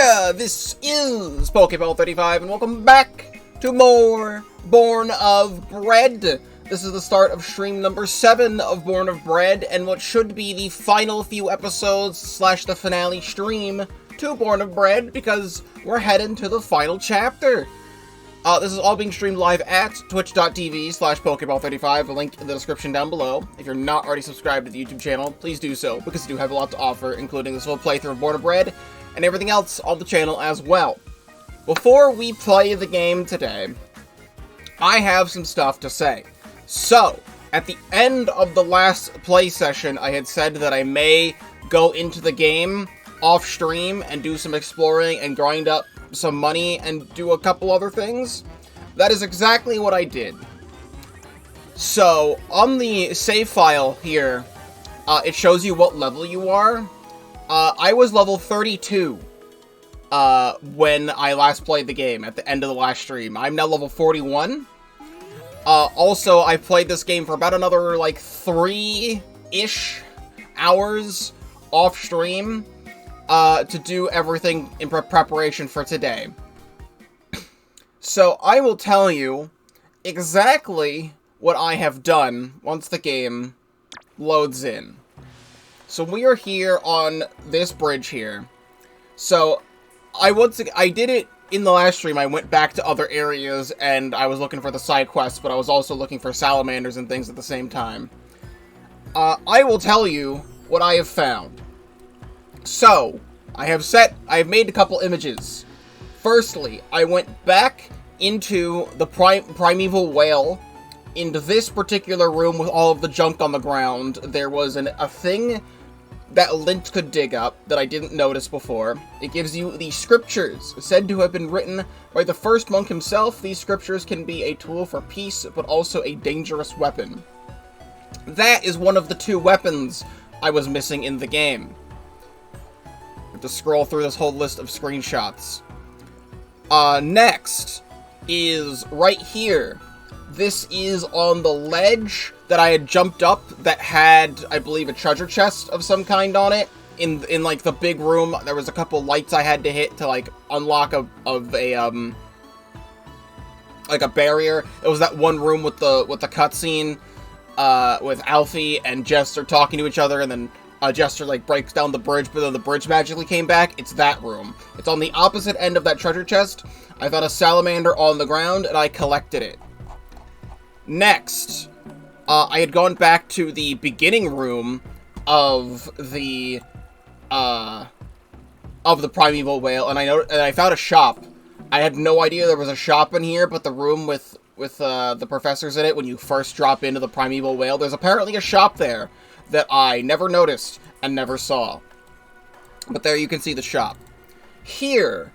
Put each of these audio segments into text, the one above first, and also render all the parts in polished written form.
Heya! This is Pokeball35, and welcome back to more Born of Bread. This is the start of stream number 7 of Born of Bread, and what should be the final few episodes / the finale stream to Born of Bread, because we're heading to the final chapter. This is all being streamed live at twitch.tv/Pokeball35, the link in the description down below. If you're not already subscribed to the YouTube channel, please do so, because we do have a lot to offer, including this full playthrough of Born of Bread, and everything else on the channel as well. Before we play the game today, I have some stuff to say. So, at the end of the last play session, I had said that I may go into the game off-stream and do some exploring and grind up some money and do a couple other things. That is exactly what I did. So, on the save file here, it shows you what level you are. I was level 32 when I last played the game at the end of the last stream. I'm now level 41. Also, I played this game for about another, like, 3-ish hours off-stream to do everything in preparation for today. So, I will tell you exactly what I have done once the game loads in. So, we are here on this bridge here. So, I did it in the last stream. I went back to other areas, and I was looking for the side quests, but I was also looking for salamanders and things at the same time. I will tell you what I have found. So, I have made a couple images. Firstly, I went back into the primeval whale, into this particular room with all of the junk on the ground. There was a thing that Lint could dig up that I didn't notice before. It gives you the scriptures, said to have been written by the first monk himself. These scriptures can be a tool for peace, but also a dangerous weapon. That is one of the 2 weapons I was missing in the game. I have to scroll through this whole list of screenshots. Next is right here. This is on the ledge that I had jumped up that had, I believe, a treasure chest of some kind on it. In like, the big room, there was a couple lights I had to hit to, like, unlock a barrier. It was that one room with the cutscene, with Alfie and Jester talking to each other, and then Jester, like, breaks down the bridge, but then the bridge magically came back. It's that room. It's on the opposite end of that treasure chest. I found a salamander on the ground, and I collected it. Next, I had gone back to the beginning room of the primeval whale, and I found a shop. I had no idea there was a shop in here, but the room with the professors in it, when you first drop into the primeval whale, there's apparently a shop there that I never noticed and never saw. But there you can see the shop. Here,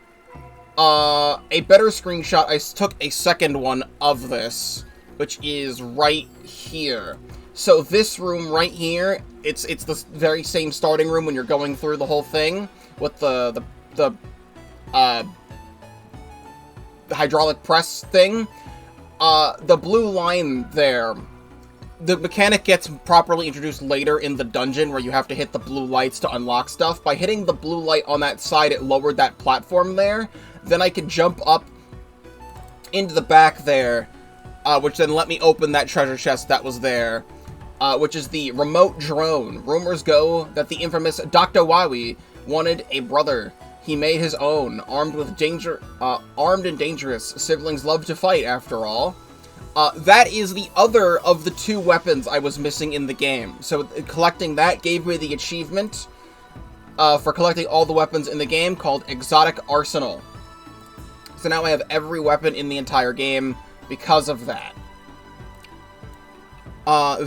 a better screenshot, I took a second one of this, which is right here. So this room right here, it's the very same starting room when you're going through the whole thing with the hydraulic press thing. The blue line there, the mechanic gets properly introduced later in the dungeon where you have to hit the blue lights to unlock stuff. By hitting the blue light on that side, it lowered that platform there. Then I could jump up into the back there, which then let me open that treasure chest that was there, which is the remote drone. Rumors go that the infamous Dr. Wowie wanted a brother. He made his own, armed and dangerous. Siblings love to fight, after all. That is the other of the 2 weapons I was missing in the game. So collecting that gave me the achievement for collecting all the weapons in the game, called Exotic Arsenal. So now I have every weapon in the entire game because of that.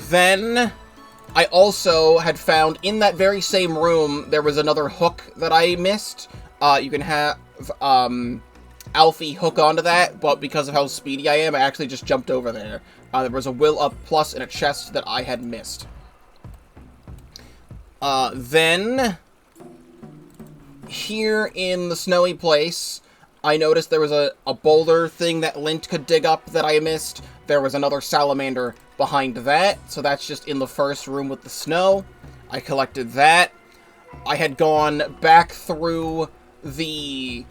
Then I also had found in that very same room, there was another hook that I missed. You can have Alfie hook onto that, but because of how speedy I am, I actually just jumped over there. There was a Will Up Plus in a chest that I had missed. Then here in the snowy place, I noticed there was a boulder thing that Lint could dig up that I missed. There was another salamander behind that, so that's just in the first room with the snow. I collected that. I had gone back through the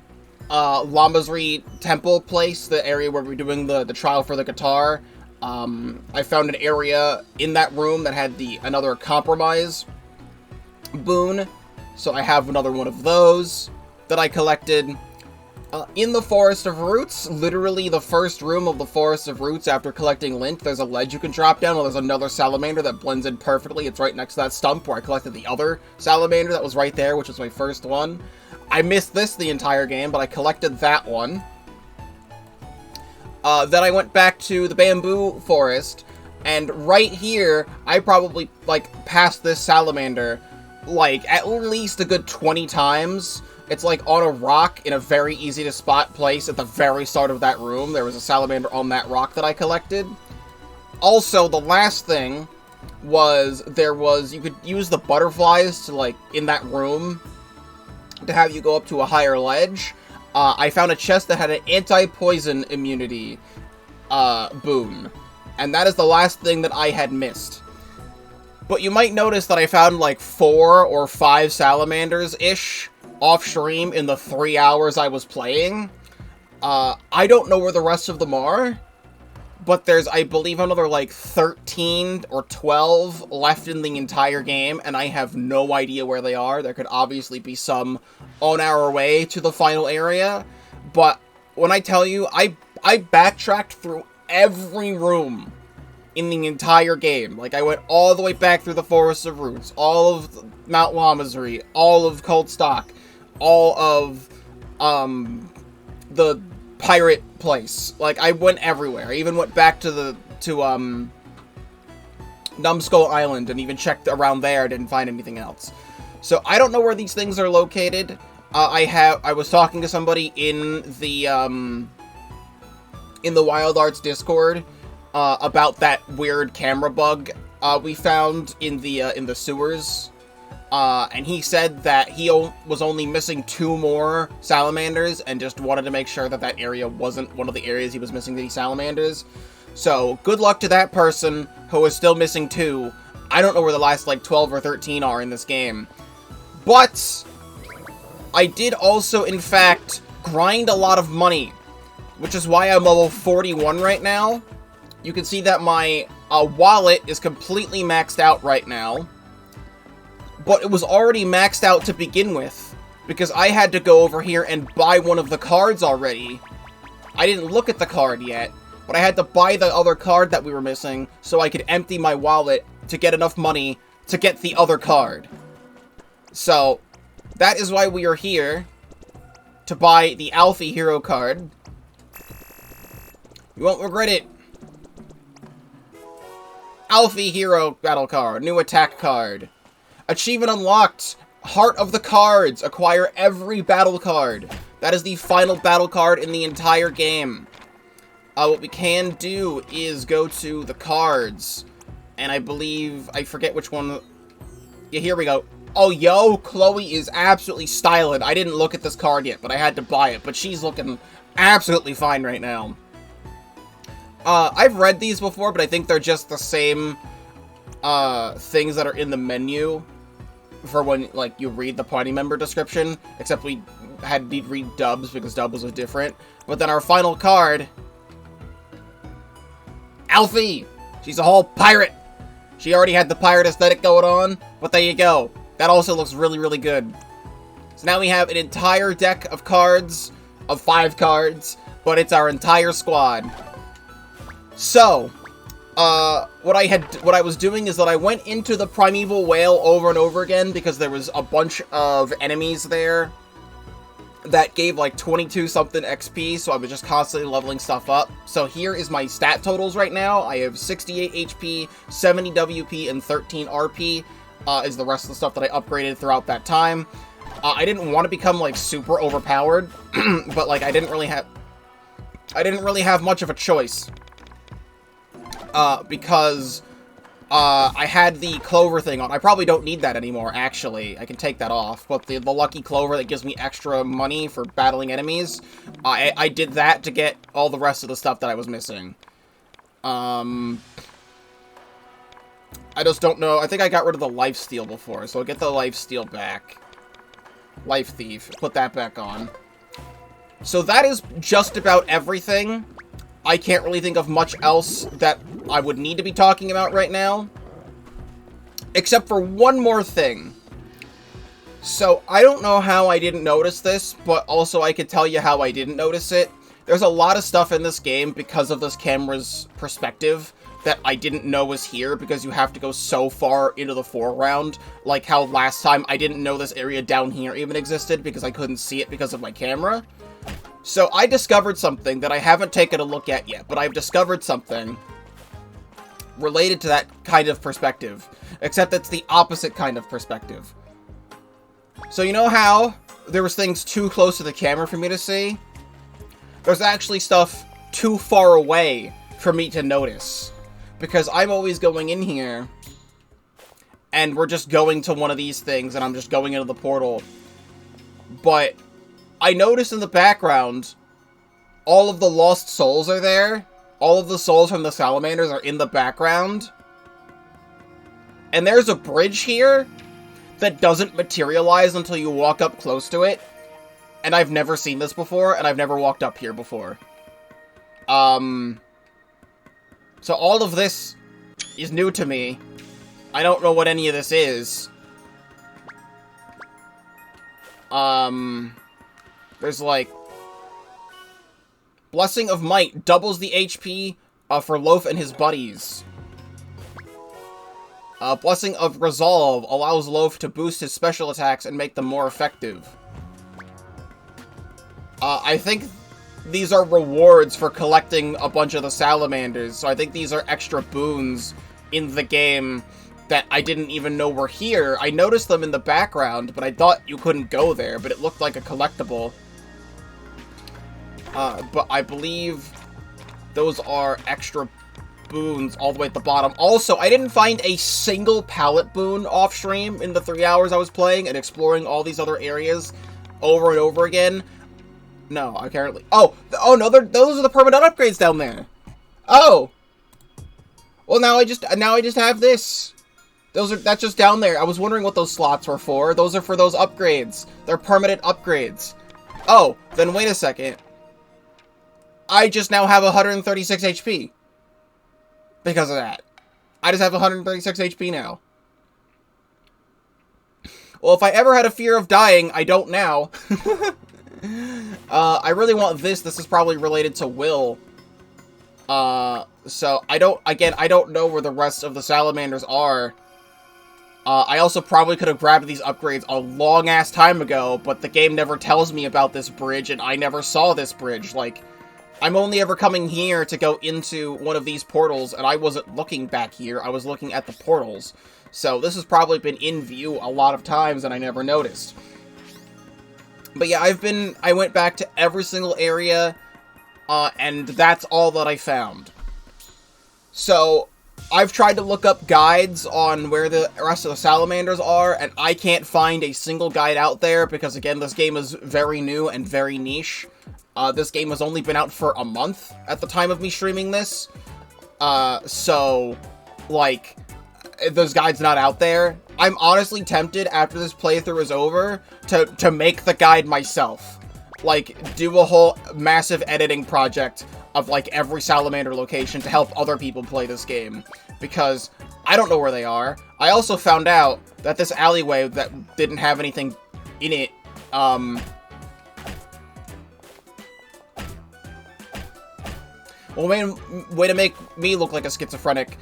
Lamazri temple place, the area where we're doing the trial for the guitar, I found an area in that room that had another compromise boon, so I have another one of those that I collected. In the Forest of Roots, literally the first room of the Forest of Roots after collecting lint, there's a ledge you can drop down, well, there's another salamander that blends in perfectly. It's right next to that stump where I collected the other salamander that was right there, which was my first one. I missed this the entire game, but I collected that one. Then I went back to the bamboo forest, and right here, I probably, like, passed this salamander, like, at least a good 20 times. It's, like, on a rock in a very easy-to-spot place at the very start of that room. There was a salamander on that rock that I collected. Also, the last thing was, you could use the butterflies to, like, in that room to have you go up to a higher ledge. I found a chest that had an anti-poison immunity boon. And that is the last thing that I had missed. But you might notice that I found like 4 or 5 salamanders-ish off-stream in the 3 hours I was playing. I don't know where the rest of them are, but there's, I believe, another like 13 or 12 left in the entire game, and I have no idea where they are. There could obviously be some on our way to the final area, but when I tell you, I backtracked through every room in the entire game. Like, I went all the way back through the Forest of Roots, all of Mount Lamazri, all of Coldstock, all of, the pirate place. Like, I went everywhere. I even went back to Numbskull Island and even checked around there, didn't find anything else. So, I don't know where these things are located. I was talking to somebody in the Wild Arts Discord, about that weird camera bug, we found in the sewers. And he said that he was only missing 2 more salamanders and just wanted to make sure that that area wasn't one of the areas he was missing these salamanders. So, good luck to that person who is still missing 2. I don't know where the last, like, 12 or 13 are in this game. But I did also, in fact, grind a lot of money, which is why I'm level 41 right now. You can see that my wallet is completely maxed out right now. But it was already maxed out to begin with, because I had to go over here and buy one of the cards already. I didn't look at the card yet, but I had to buy the other card that we were missing so I could empty my wallet to get enough money to get the other card. So, that is why we are here, to buy the Alfie Hero card. You won't regret it. Alfie Hero battle card, new attack card. Achievement unlocked, Heart of the Cards, acquire every battle card. That is the final battle card in the entire game. What we can do is go to the cards, and I believe, I forget which one. Yeah, here we go. Oh, yo, Chloe is absolutely styling. I didn't look at this card yet, but I had to buy it, but she's looking absolutely fine right now. I've read these before, but I think they're just the same things that are in the menu for when, like, you read the party member description, except we had to read dubs because dubs was different. But then our final card, Alfie! She's a whole pirate! She already had the pirate aesthetic going on, but there you go. That also looks really, really good. So now we have an entire deck of cards, of 5 cards, but it's our entire squad. So, what I was doing is that I went into the Primeval Whale over and over again because there was a bunch of enemies there that gave like 22-something XP, so I was just constantly leveling stuff up. So here is my stat totals right now. I have 68 HP, 70 WP, and 13 RP, is the rest of the stuff that I upgraded throughout that time. I didn't want to become like super overpowered, but like I didn't really have much of a choice. Because I had the clover thing on. I probably don't need that anymore, actually. I can take that off. But the lucky clover that gives me extra money for battling enemies, I did that to get all the rest of the stuff that I was missing. I just don't know. I think I got rid of the lifesteal before, so I'll get the lifesteal back. Life Thief. Put that back on. So that is just about everything. I can't really think of much else that I would need to be talking about right now. Except for one more thing. So, I don't know how I didn't notice this, but also I could tell you how I didn't notice it. There's a lot of stuff in this game because of this camera's perspective that I didn't know was here because you have to go so far into the foreground. Like how last time I didn't know this area down here even existed because I couldn't see it because of my camera. So I discovered something that I haven't taken a look at yet, but I've discovered something related to that kind of perspective. Except it's the opposite kind of perspective. So you know how there was things too close to the camera for me to see? There's actually stuff too far away for me to notice. Because I'm always going in here, and we're just going to one of these things, and I'm just going into the portal. But I noticed in the background, all of the lost souls are there. All of the souls from the salamanders are in the background. And there's a bridge here that doesn't materialize until you walk up close to it. And I've never seen this before, and I've never walked up here before. So all of this is new to me. I don't know what any of this is. There's like... Blessing of Might doubles the HP for Loaf and his buddies. Blessing of Resolve allows Loaf to boost his special attacks and make them more effective. I think these are rewards for collecting a bunch of the salamanders, so I think these are extra boons in the game that I didn't even know were here. I noticed them in the background, but I thought you couldn't go there, but it looked like a collectible. But I believe those are extra boons all the way at the bottom. Also, I didn't find a single pallet boon off-stream in the 3 hours I was playing and exploring all these other areas over and over again. No, apparently. Oh no, those are the permanent upgrades down there. Oh. Well, now I just have this. That's just down there. I was wondering what those slots were for. Those are for those upgrades. They're permanent upgrades. Oh, then wait a second. I just now have 136 HP. Because of that. I just have 136 HP now. Well, if I ever had a fear of dying, I don't now. I really want this. This is probably related to Will. So I don't know where the rest of the salamanders are. I also probably could have grabbed these upgrades a long-ass time ago, but the game never tells me about this bridge, and I never saw this bridge. Like, I'm only ever coming here to go into one of these portals, and I wasn't looking back here. I was looking at the portals. So this has probably been in view a lot of times, and I never noticed. But yeah, I went back to every single area, and that's all that I found. So, I've tried to look up guides on where the rest of the salamanders are, and I can't find a single guide out there, because again, this game is very new and very niche. This game has only been out for a month at the time of me streaming this. So, like, those guides not out there. I'm honestly tempted, after this playthrough is over, to make the guide myself. Like, do a whole massive editing project of, like, every salamander location to help other people play this game. Because I don't know where they are. I also found out that this alleyway that didn't have anything in it, well, way to make me look like a schizophrenic.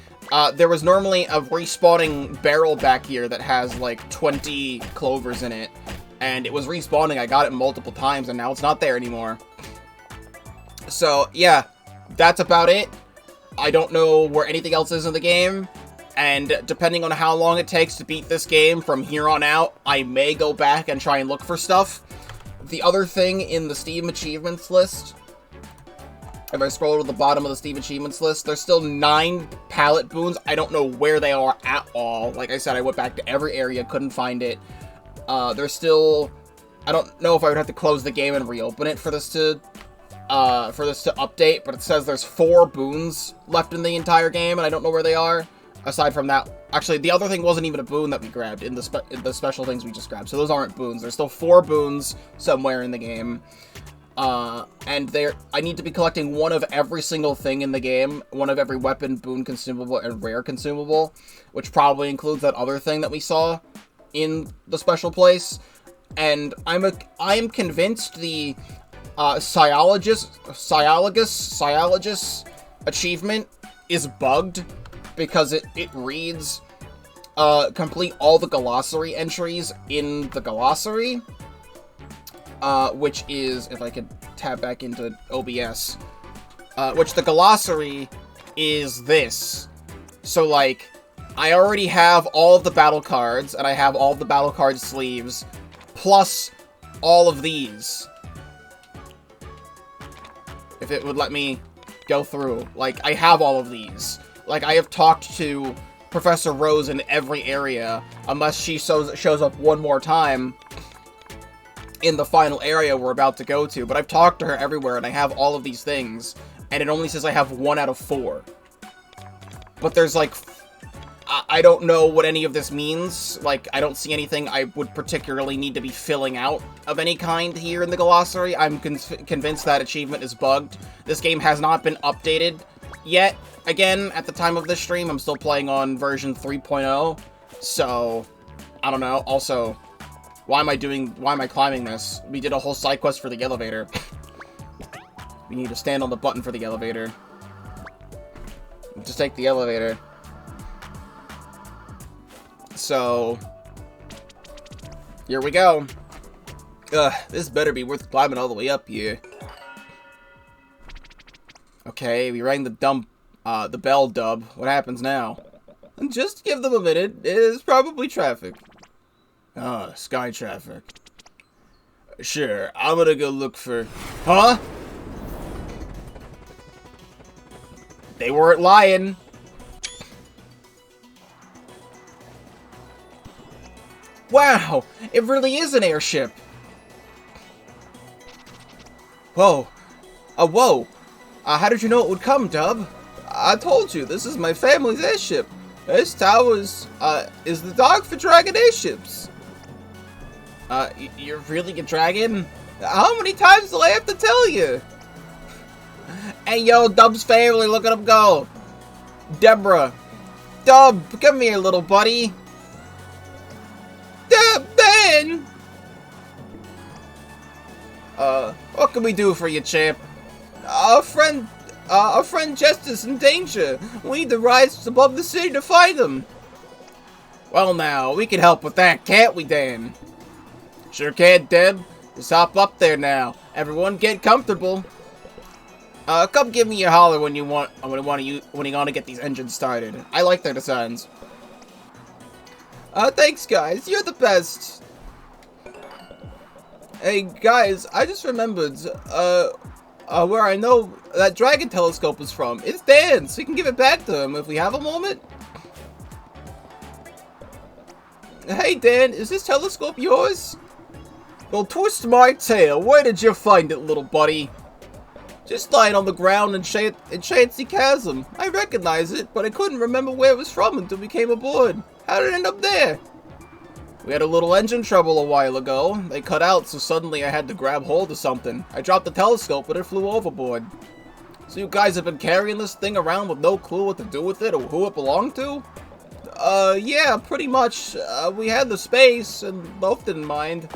There was normally a respawning barrel back here that has, like, 20 clovers in it. And it was respawning. I got it multiple times, and now it's not there anymore. So, yeah. That's about it. I don't know where anything else is in the game. And depending on how long it takes to beat this game from here on out, I may go back and try and look for stuff. The other thing in the Steam Achievements list... If I scroll to the bottom of the Steam Achievements list, there's still 9 pallet boons. I don't know where they are at all. Like I said, I went back to every area, couldn't find it. There's still... I don't know if I would have to close the game and reopen it for this to update, but it says there's 4 boons left in the entire game, and I don't know where they are. aside from that, actually, the other thing wasn't even a boon that we grabbed in the special things we just grabbed. So those aren't boons. There's still 4 boons somewhere in the game. And I need to be collecting one of every single thing in the game. One of every weapon, boon consumable, and rare consumable. Which probably includes that other thing that we saw in the special place. And I'm convinced the Cyologist achievement is bugged because it reads complete all the glossary entries in the glossary, which is, if I could tab back into OBS, which the glossary is this. So, like, I already have all of the battle cards, and I have all of the battle card sleeves, plus all of these. If it would let me go through. Like, I have all of these. Like, I have talked to Professor Rose in every area, unless she shows up one more time in the final area we're about to go to. But I've talked to her everywhere, and I have all of these things, and it only says I have 1 out of 4. But there's, like, I don't know what any of this means. Like, I don't see anything I would particularly need to be filling out of any kind here in the glossary. I'm convinced that achievement is bugged. This game has not been updated yet. Again, at the time of this stream, I'm still playing on version 3.0. So, I don't know. Also, why am I climbing this? We did a whole side quest for the elevator. We need to stand on the button for the elevator. Just take the elevator. So, here we go. This better be worth climbing all the way up here. Okay, we rang the bell, Dub. What happens now? Just give them a minute. It is probably traffic. Sky traffic. Sure, I'm gonna go look for... Huh? They weren't lying. Wow, it really is an airship. Whoa. Whoa. How did you know it would come, Dub? I told you, this is my family's airship. This tower is the dog for dragon airships. You're really a dragon? How many times do I have to tell you? Hey, yo, Dub's family, look at him go. Deborah. Dub, come here, little buddy. Ben! What can we do for you, champ? Our friend Justice in danger. We need to rise above the city to find him. Well now, we can help with that, can't we, Dan? Sure can, Deb. Just hop up there now. Everyone get comfortable. Come give me a holler when you want to get these engines started. I like their designs. Thanks, guys. You're the best. Hey, guys, I just remembered, where I know that dragon telescope is from. It's Dan's. We can give it back to him if we have a moment. Hey, Dan, is this telescope yours? Well, twist my tail. Where did you find it, little buddy? Just lying on the ground in Chancy Chasm. I recognize it, but I couldn't remember where it was from until we came aboard. How did it end up there? We had a little engine trouble a while ago. They cut out, so suddenly I had to grab hold of something. I dropped the telescope, but it flew overboard. So you guys have been carrying this thing around with no clue what to do with it or who it belonged to? Yeah, pretty much. We had the space, and both didn't mind.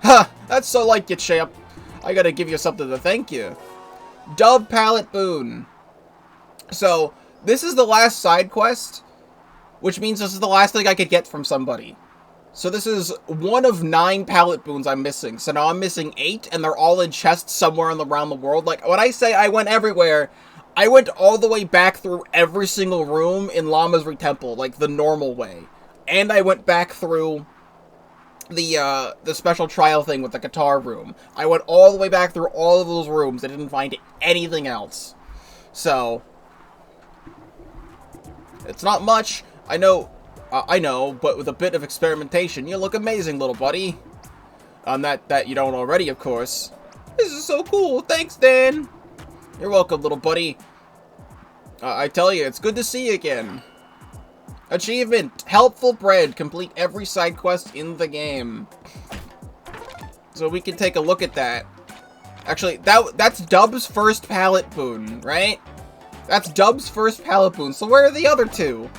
Ha! That's so like you, champ. I gotta give you something to thank you. Dove Pallet Boon. So, this is the last side quest, which means this is the last thing I could get from somebody. So this is one of 9 pallet boons I'm missing. So now I'm missing 8, and they're all in chests somewhere around the world. Like, when I say I went everywhere, I went all the way back through every single room in Lamazri Temple, like the normal way. And I went back through the special trial thing with the guitar room. I went all the way back through all of those rooms. I didn't find anything else. So, it's not much. I know, but with a bit of experimentation, you look amazing, little buddy. That you don't already, of course. This is so cool. Thanks, Dan. You're welcome, little buddy. I tell you, it's good to see you again. Achievement! Helpful bread. Complete every side quest in the game. So we can take a look at that. Actually, that's Dub's first pallet boon, right? That's Dub's first pallet boon. So where are the other two?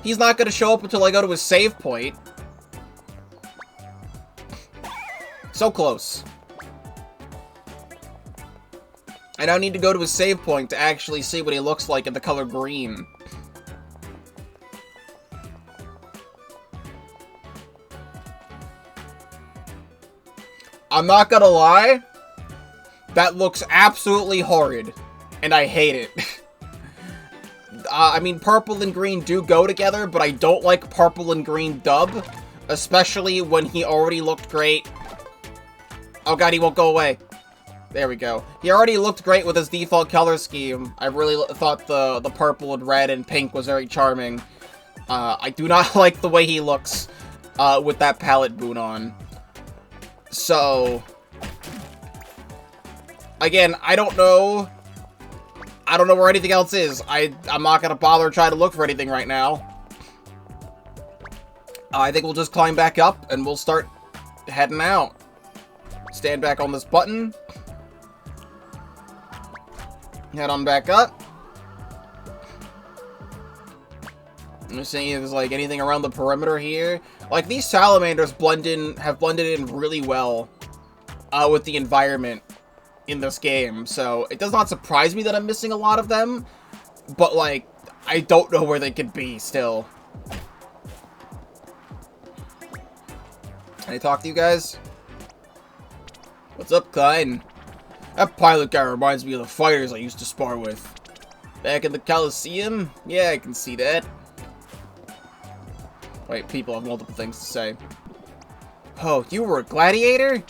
He's not going to show up until I go to his save point. So close. I now need to go to his save point to actually see what he looks like in the color green. I'm not gonna lie, that looks absolutely horrid, and I hate it. I mean, purple and green do go together, but I don't like purple and green Dub, especially when he already looked great. Oh god, he won't go away. There we go. He already looked great with his default color scheme. I really thought the purple and red and pink was very charming. I do not like the way he looks with that palette boon on. So, again, I don't know where anything else is. I'm not gonna bother trying to look for anything right now. I think we'll just climb back up and we'll start heading out. Stand back on this button. Head on back up. I'm just seeing if there's like anything around the perimeter here. Like, these salamanders have blended in really well with the environment in this game. So it does not surprise me that I'm missing a lot of them, but like, I don't know where they could be still. Can I talk to you guys? What's up, Klein? That pilot guy reminds me of the fighters I used to spar with. Back in the Coliseum? Yeah, I can see that. Wait, people have multiple things to say. Oh, you were a gladiator?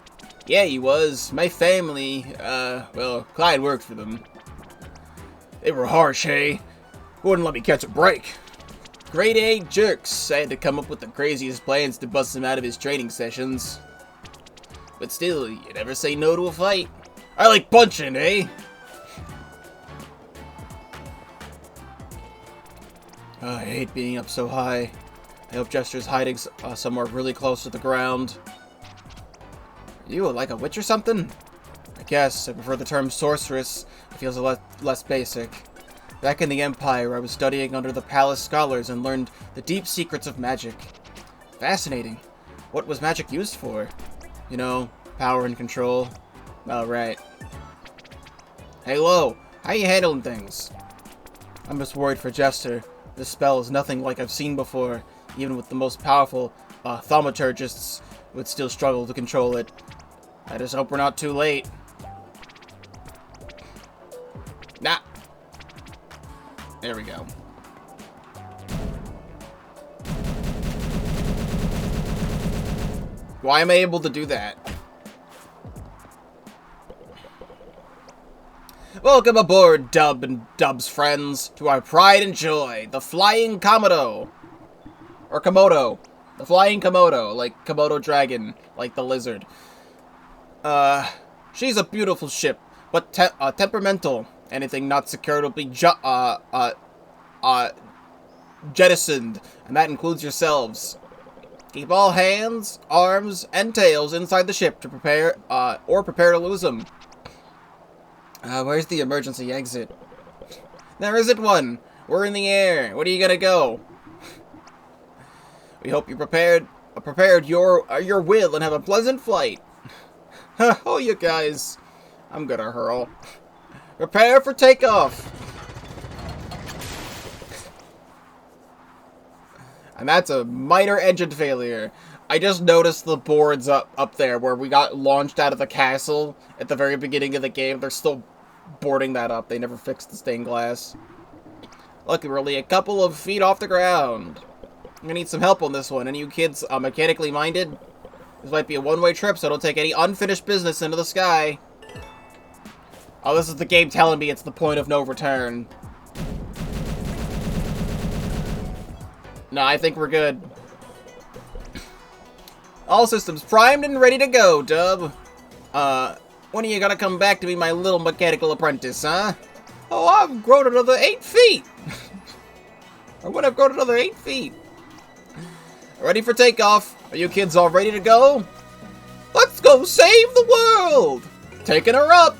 Yeah, he was. My family, well, Clyde worked for them. They were harsh, hey? Wouldn't let me catch a break. Grade A jerks. I had to come up with the craziest plans to bust him out of his training sessions. But still, you never say no to a fight. I like punching, eh? Oh, I hate being up so high. I hope Jester's hiding somewhere really close to the ground. Are you like a witch or something? I guess. I prefer the term sorceress. It feels a lot less basic. Back in the Empire, I was studying under the palace scholars and learned the deep secrets of magic. Fascinating. What was magic used for? You know, power and control. Oh, right. Hey, Lo, how you handling things? I'm just worried for Jester. This spell is nothing like I've seen before. Even with the most powerful thaumaturgists would still struggle to control it. I just hope we're not too late. Nah. There we go. Why am I able to do that? Welcome aboard, Dub and Dub's friends, to our pride and joy, the Flying Komodo. Or Komodo. The Flying Komodo, like Komodo dragon, like the lizard. She's a beautiful ship, but temperamental. Anything not secured will be jettisoned, and that includes yourselves. Keep all hands, arms, and tails inside the ship to prepare to lose them. Where's the emergency exit? There isn't one. We're in the air. What are you gonna go? We hope you prepared your will and have a pleasant flight. Oh, you guys. I'm gonna hurl. Prepare for takeoff. And that's a minor engine failure. I just noticed the boards up there where we got launched out of the castle at the very beginning of the game. They're still boarding that up. They never fixed the stained glass. Luckily, we're only a couple of feet off the ground. I'm gonna need some help on this one. Any of you kids mechanically minded? This might be a one-way trip, so don't take any unfinished business into the sky. Oh, this is the game telling me it's the point of no return. No, I think we're good. All systems primed and ready to go, Dub. When are you gonna come back to be my little mechanical apprentice, huh? Oh, I've grown another 8 feet! Or would have grown another 8 feet. Ready for takeoff. Are you kids all ready to go? Let's go save the world! Taking her up!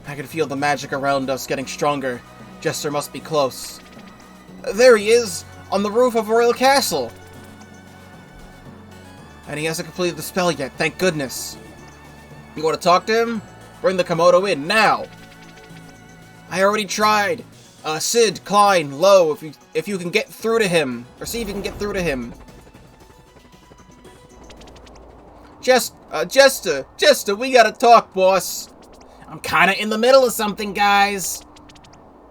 I can feel the magic around us getting stronger. Jester must be close. There he is! On the roof of a royal castle! And he hasn't completed the spell yet, thank goodness. You want to talk to him? Bring the Komodo in, now! I already tried! Sid, Klein, Low, if you can get through to him. Or see if you can get through to him. Jester, we gotta talk, boss. I'm kinda in the middle of something, guys.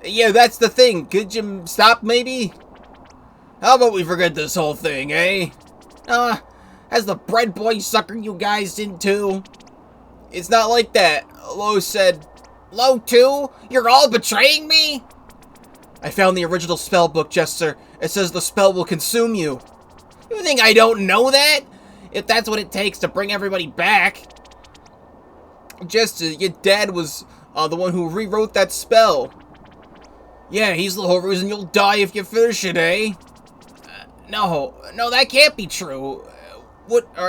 Yeah, that's the thing. Could you stop, maybe? How about we forget this whole thing, eh? Has the bread boy suckered you guys in too? It's not like that. Lo said, Lo too? You're all betraying me? I found the original spell book, Jester. It says the spell will consume you. You think I don't know that? If that's what it takes to bring everybody back. Jester, your dad was the one who rewrote that spell. Yeah, he's the whole reason you'll die if you finish it, eh? No, that can't be true.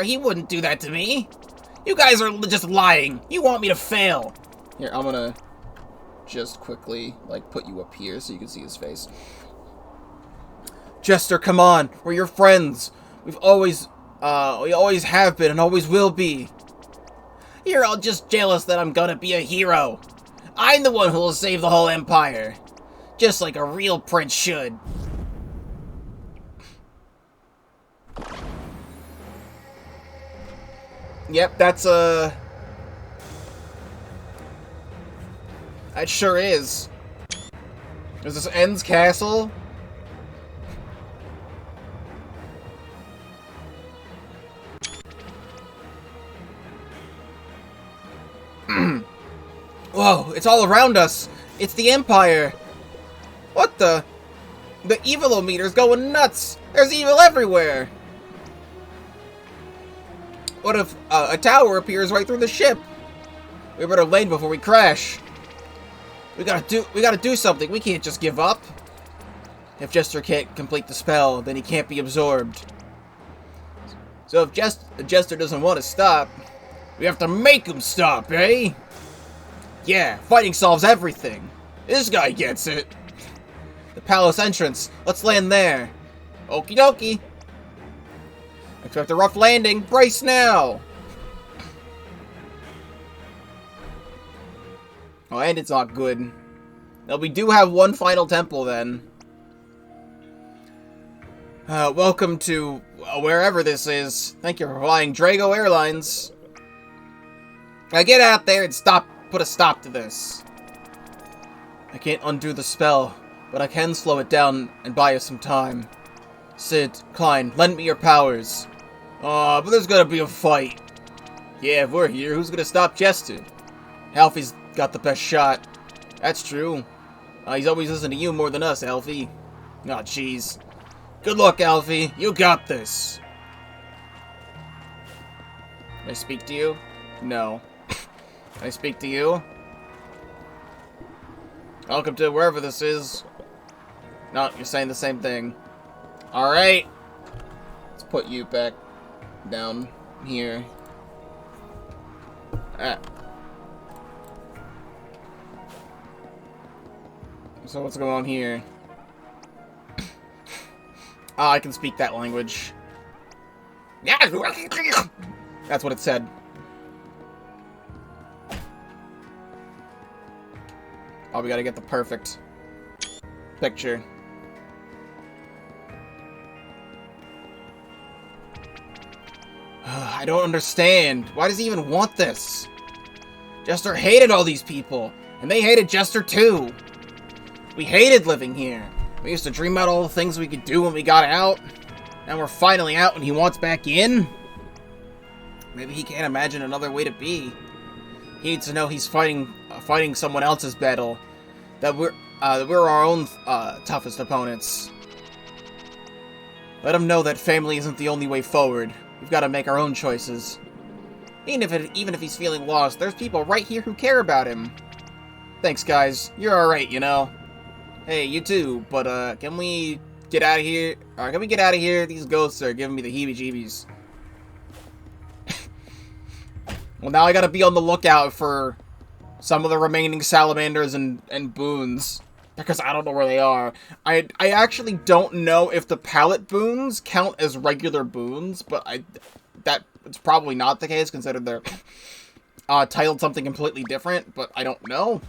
He wouldn't do that to me. You guys are just lying. You want me to fail. Here, I'm gonna just quickly, like, put you up here so you can see his face. Jester, come on. We're your friends. We always have been and always will be. You're all just jealous that I'm gonna be a hero. I'm the one who will save the whole empire. Just like a real prince should. Yep, that sure is. Is this End's castle? Whoa, it's all around us. It's the Empire. What the? The evil-o-meter's going nuts. There's evil everywhere. What if a tower appears right through the ship? We better land before we crash. We gotta do something. We can't just give up. If Jester can't complete the spell, then he can't be absorbed. So if Jester doesn't want to stop, we have to make him stop, eh? Yeah, fighting solves everything. This guy gets it. The palace entrance. Let's land there. Okie dokie. Expect a rough landing. Brace now. Oh, and it's not good. Now, we do have one final temple, then. Welcome to wherever this is. Thank you for flying Drago Airlines. Now get out there and put a stop to this. I can't undo the spell, but I can slow it down and buy us some time. Sid, Klein, lend me your powers. But there's gonna be a fight. Yeah, if we're here, who's gonna stop Jester? Alfie's got the best shot. That's true. He's always listening to you more than us, Alfie. Aw, jeez. Good luck, Alfie. You got this. Can I speak to you? No. Can I speak to you? Welcome to wherever this is. No, you're saying the same thing. Alright. Let's put you back down here. So what's going on here? I can speak that language. That's what it said. Oh, we gotta get the perfect picture. I don't understand. Why does he even want this? Jester hated all these people, and they hated Jester too. We hated living here. We used to dream out all the things we could do when we got out. Now we're finally out and he wants back in? Maybe he can't imagine another way to be. He needs to know he's fighting someone else's battle. That we're our own toughest opponents. Let him know that family isn't the only way forward. We've got to make our own choices. Even if he's feeling lost, there's people right here who care about him. Thanks, guys. You're alright, you know. Hey, you too, but, can we get out of here? Can we get out of here? These ghosts are giving me the heebie-jeebies. Well, now I gotta be on the lookout for some of the remaining salamanders and boons, because I don't know where they are. I actually don't know if the pallet boons count as regular boons, but it's probably not the case, considering they're titled something completely different, but I don't know.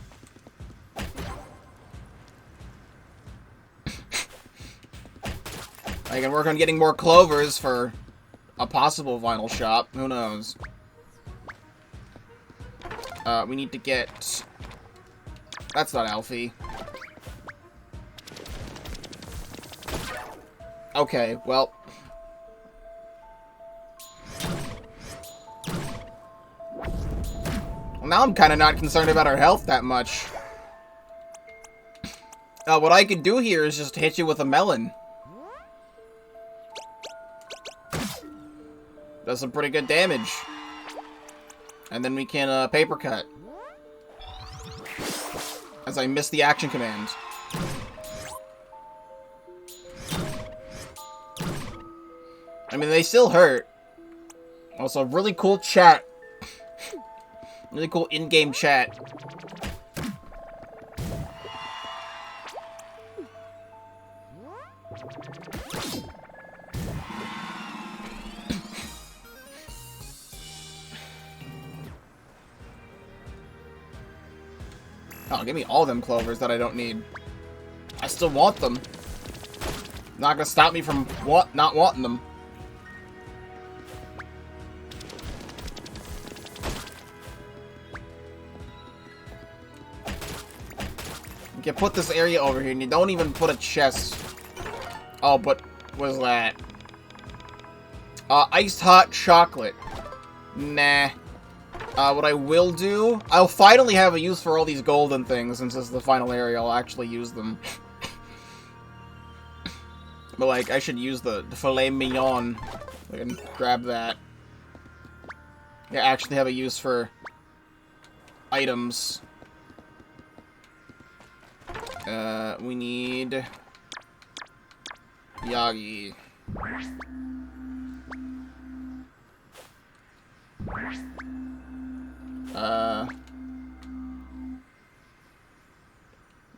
I can work on getting more clovers for a possible vinyl shop. Who knows? We need to get... That's not Alfie. Okay, well... Now I'm kind of not concerned about our health that much. What I could do here is just hit you with a melon. Does some pretty good damage. And then we can, paper cut. As I miss the action command. I mean, they still hurt. Also, really cool chat. Really cool in-game chat. Oh, give me all them clovers that I don't need. I still want them. Not gonna stop me from not wanting them. You can put this area over here, and you don't even put a chest. Oh, but what is that? Iced hot chocolate. Nah. What I will do... I'll finally have a use for all these golden things, since this is the final area, I'll actually use them. But, like, I should use the filet mignon. I can grab that. Yeah, actually have a use for items. We need... Yagi.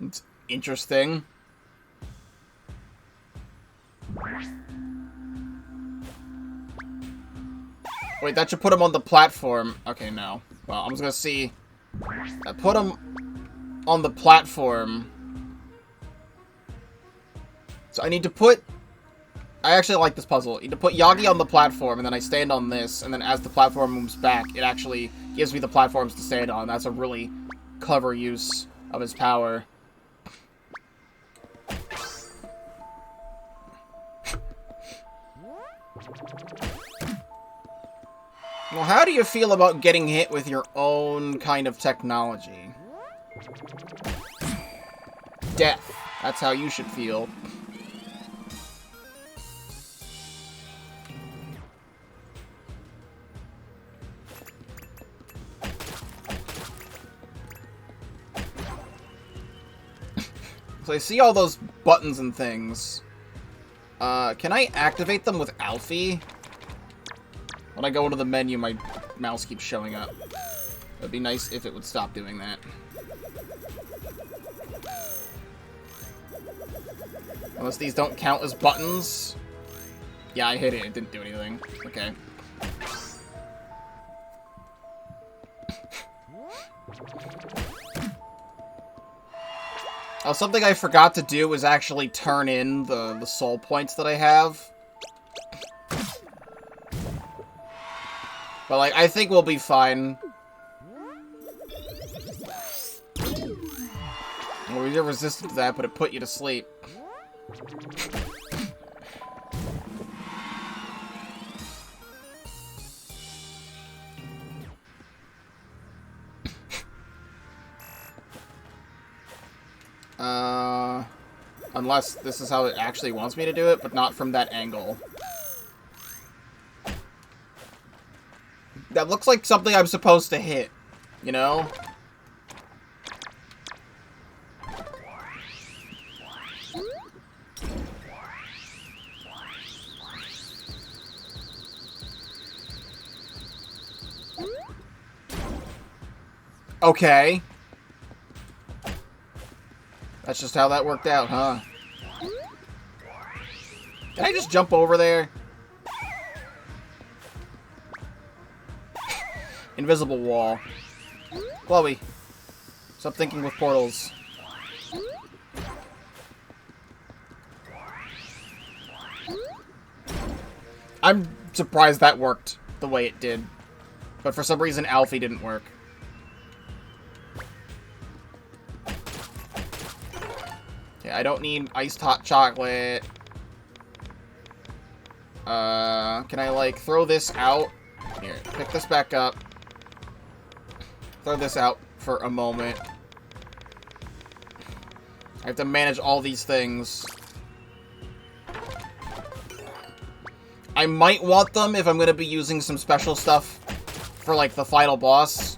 It's interesting. Wait, that should put him on the platform. Okay, no. Well, I'm just gonna see. I put him on the platform. So I need to put... I actually like this puzzle. You need to put Yagi on the platform, and then I stand on this, and then as the platform moves back, it actually gives me the platforms to stand on. That's a really clever use of his power. Well, how do you feel about getting hit with your own kind of technology? Death. That's how you should feel. So I see all those buttons and things. Can I activate them with Alfie? When I go into the menu, my mouse keeps showing up. It'd be nice if it would stop doing that. Unless these don't count as buttons. Yeah, I hit it. It didn't do anything. Okay. Oh, something I forgot to do was actually turn in the soul points that I have. But, like, I think we'll be fine. Well, we were resistant to that, but it put you to sleep. Unless this is how it actually wants me to do it, but not from that angle. That looks like something I'm supposed to hit, you know? Okay. That's just how that worked out, huh? Can I just jump over there? Invisible wall. Chloe, stop thinking with portals. I'm surprised that worked the way it did. But for some reason, Alfie didn't work. Okay, I don't need iced hot chocolate. Can I, like, throw this out? Here, pick this back up. Throw this out for a moment. I have to manage all these things. I might want them if I'm going to be using some special stuff for, like, the final boss.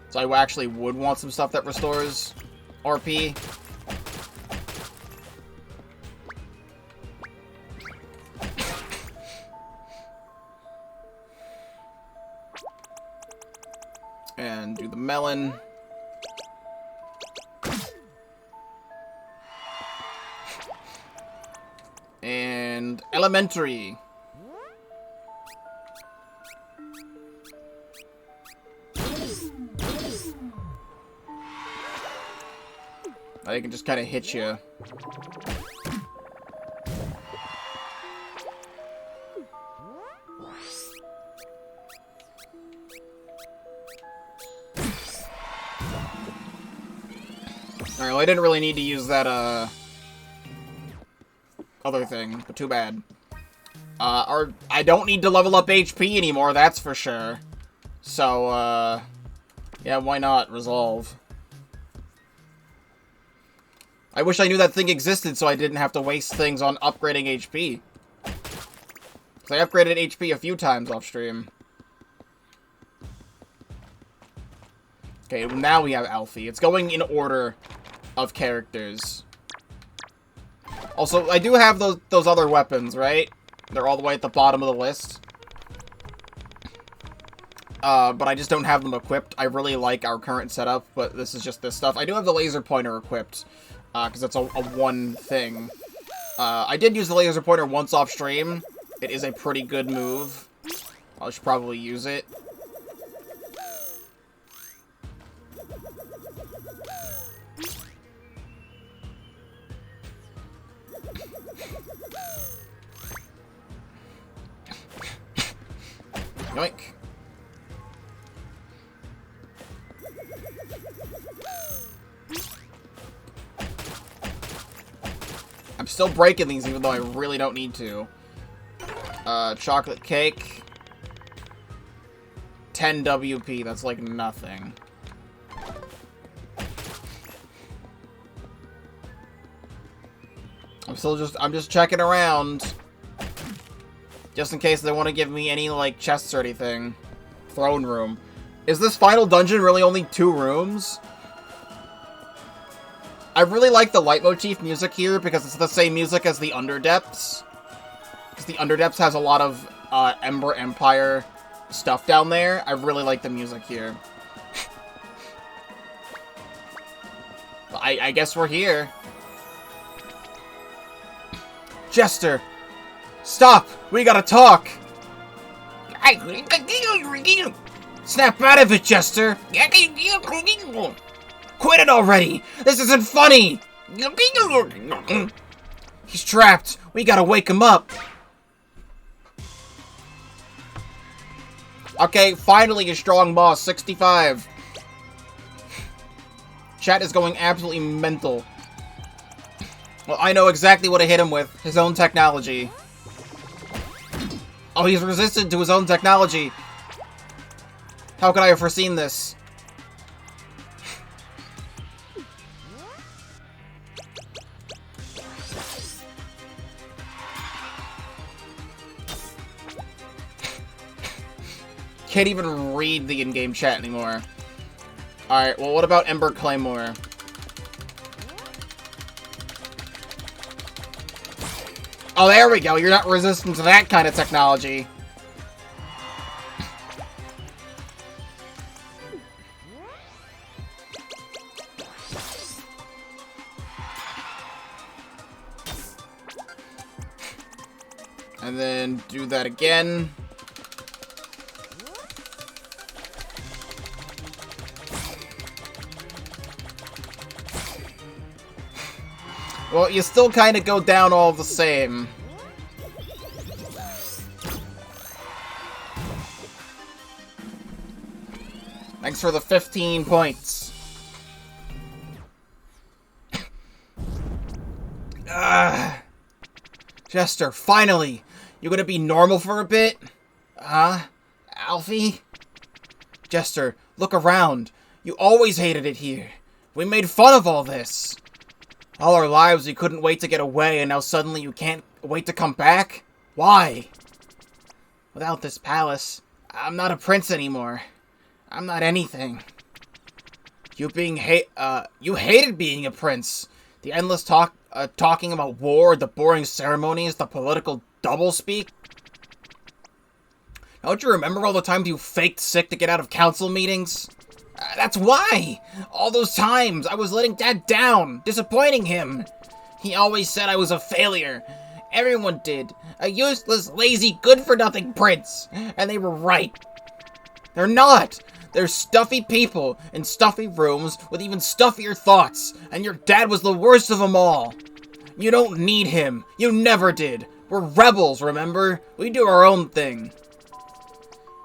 So I actually would want some stuff that restores RP. And do the melon. And elementary. I can just kind of hit you. Alright, well, I didn't really need to use that, other thing, but too bad. I don't need to level up HP anymore, that's for sure. So, yeah, why not resolve? I wish I knew that thing existed so I didn't have to waste things on upgrading HP. Because I upgraded HP a few times off stream. Okay, well, now we have Alfie. It's going in order of characters. Also, I do have those other weapons, right? They're all the way at the bottom of the list. But I just don't have them equipped. I really like our current setup, but this is just this stuff. I do have the laser pointer equipped, because it's a one thing. I did use the laser pointer once off stream. It is a pretty good move. I should probably use it. Yoink. I'm still breaking these even though I really don't need to. Chocolate cake. 10 WP, that's like nothing. I'm just checking around. Just in case they want to give me any, like, chests or anything. Throne room. Is this final dungeon really only 2 rooms? I really like the leitmotif music here because it's the same music as the Underdepths. Because the Underdepths has a lot of Ember Empire stuff down there. I really like the music here. I guess we're here. Jester! Stop! We gotta talk! Snap out of it, Jester! Quit it already! This isn't funny! He's trapped! We gotta wake him up! Okay, finally a strong boss, 65. Chat is going absolutely mental. Well, I know exactly what to hit him with. His own technology. Oh, he's resistant to his own technology. How could I have foreseen this? can't even read the in-game chat anymore. Alright, well, what about Ember Claymore? Oh, there we go. You're not resistant to that kind of technology. And then do that again. Well, you still kind of go down all the same. Thanks for the 15 points. Jester, finally! You gonna be normal for a bit? Alfie? Jester, look around. You always hated it here. We made fun of all this. All our lives we couldn't wait to get away, and now suddenly you can't wait to come back? Why? Without this palace, I'm not a prince anymore. I'm not anything. You hated being a prince. The endless talking about war, the boring ceremonies, the political doublespeak. Don't you remember all the times you faked sick to get out of council meetings? That's why! All those times I was letting Dad down, disappointing him. He always said I was a failure. Everyone did. A useless, lazy, good-for-nothing prince. And they were right. They're not. They're stuffy people in stuffy rooms with even stuffier thoughts. And your dad was the worst of them all. You don't need him. You never did. We're rebels, remember? We do our own thing.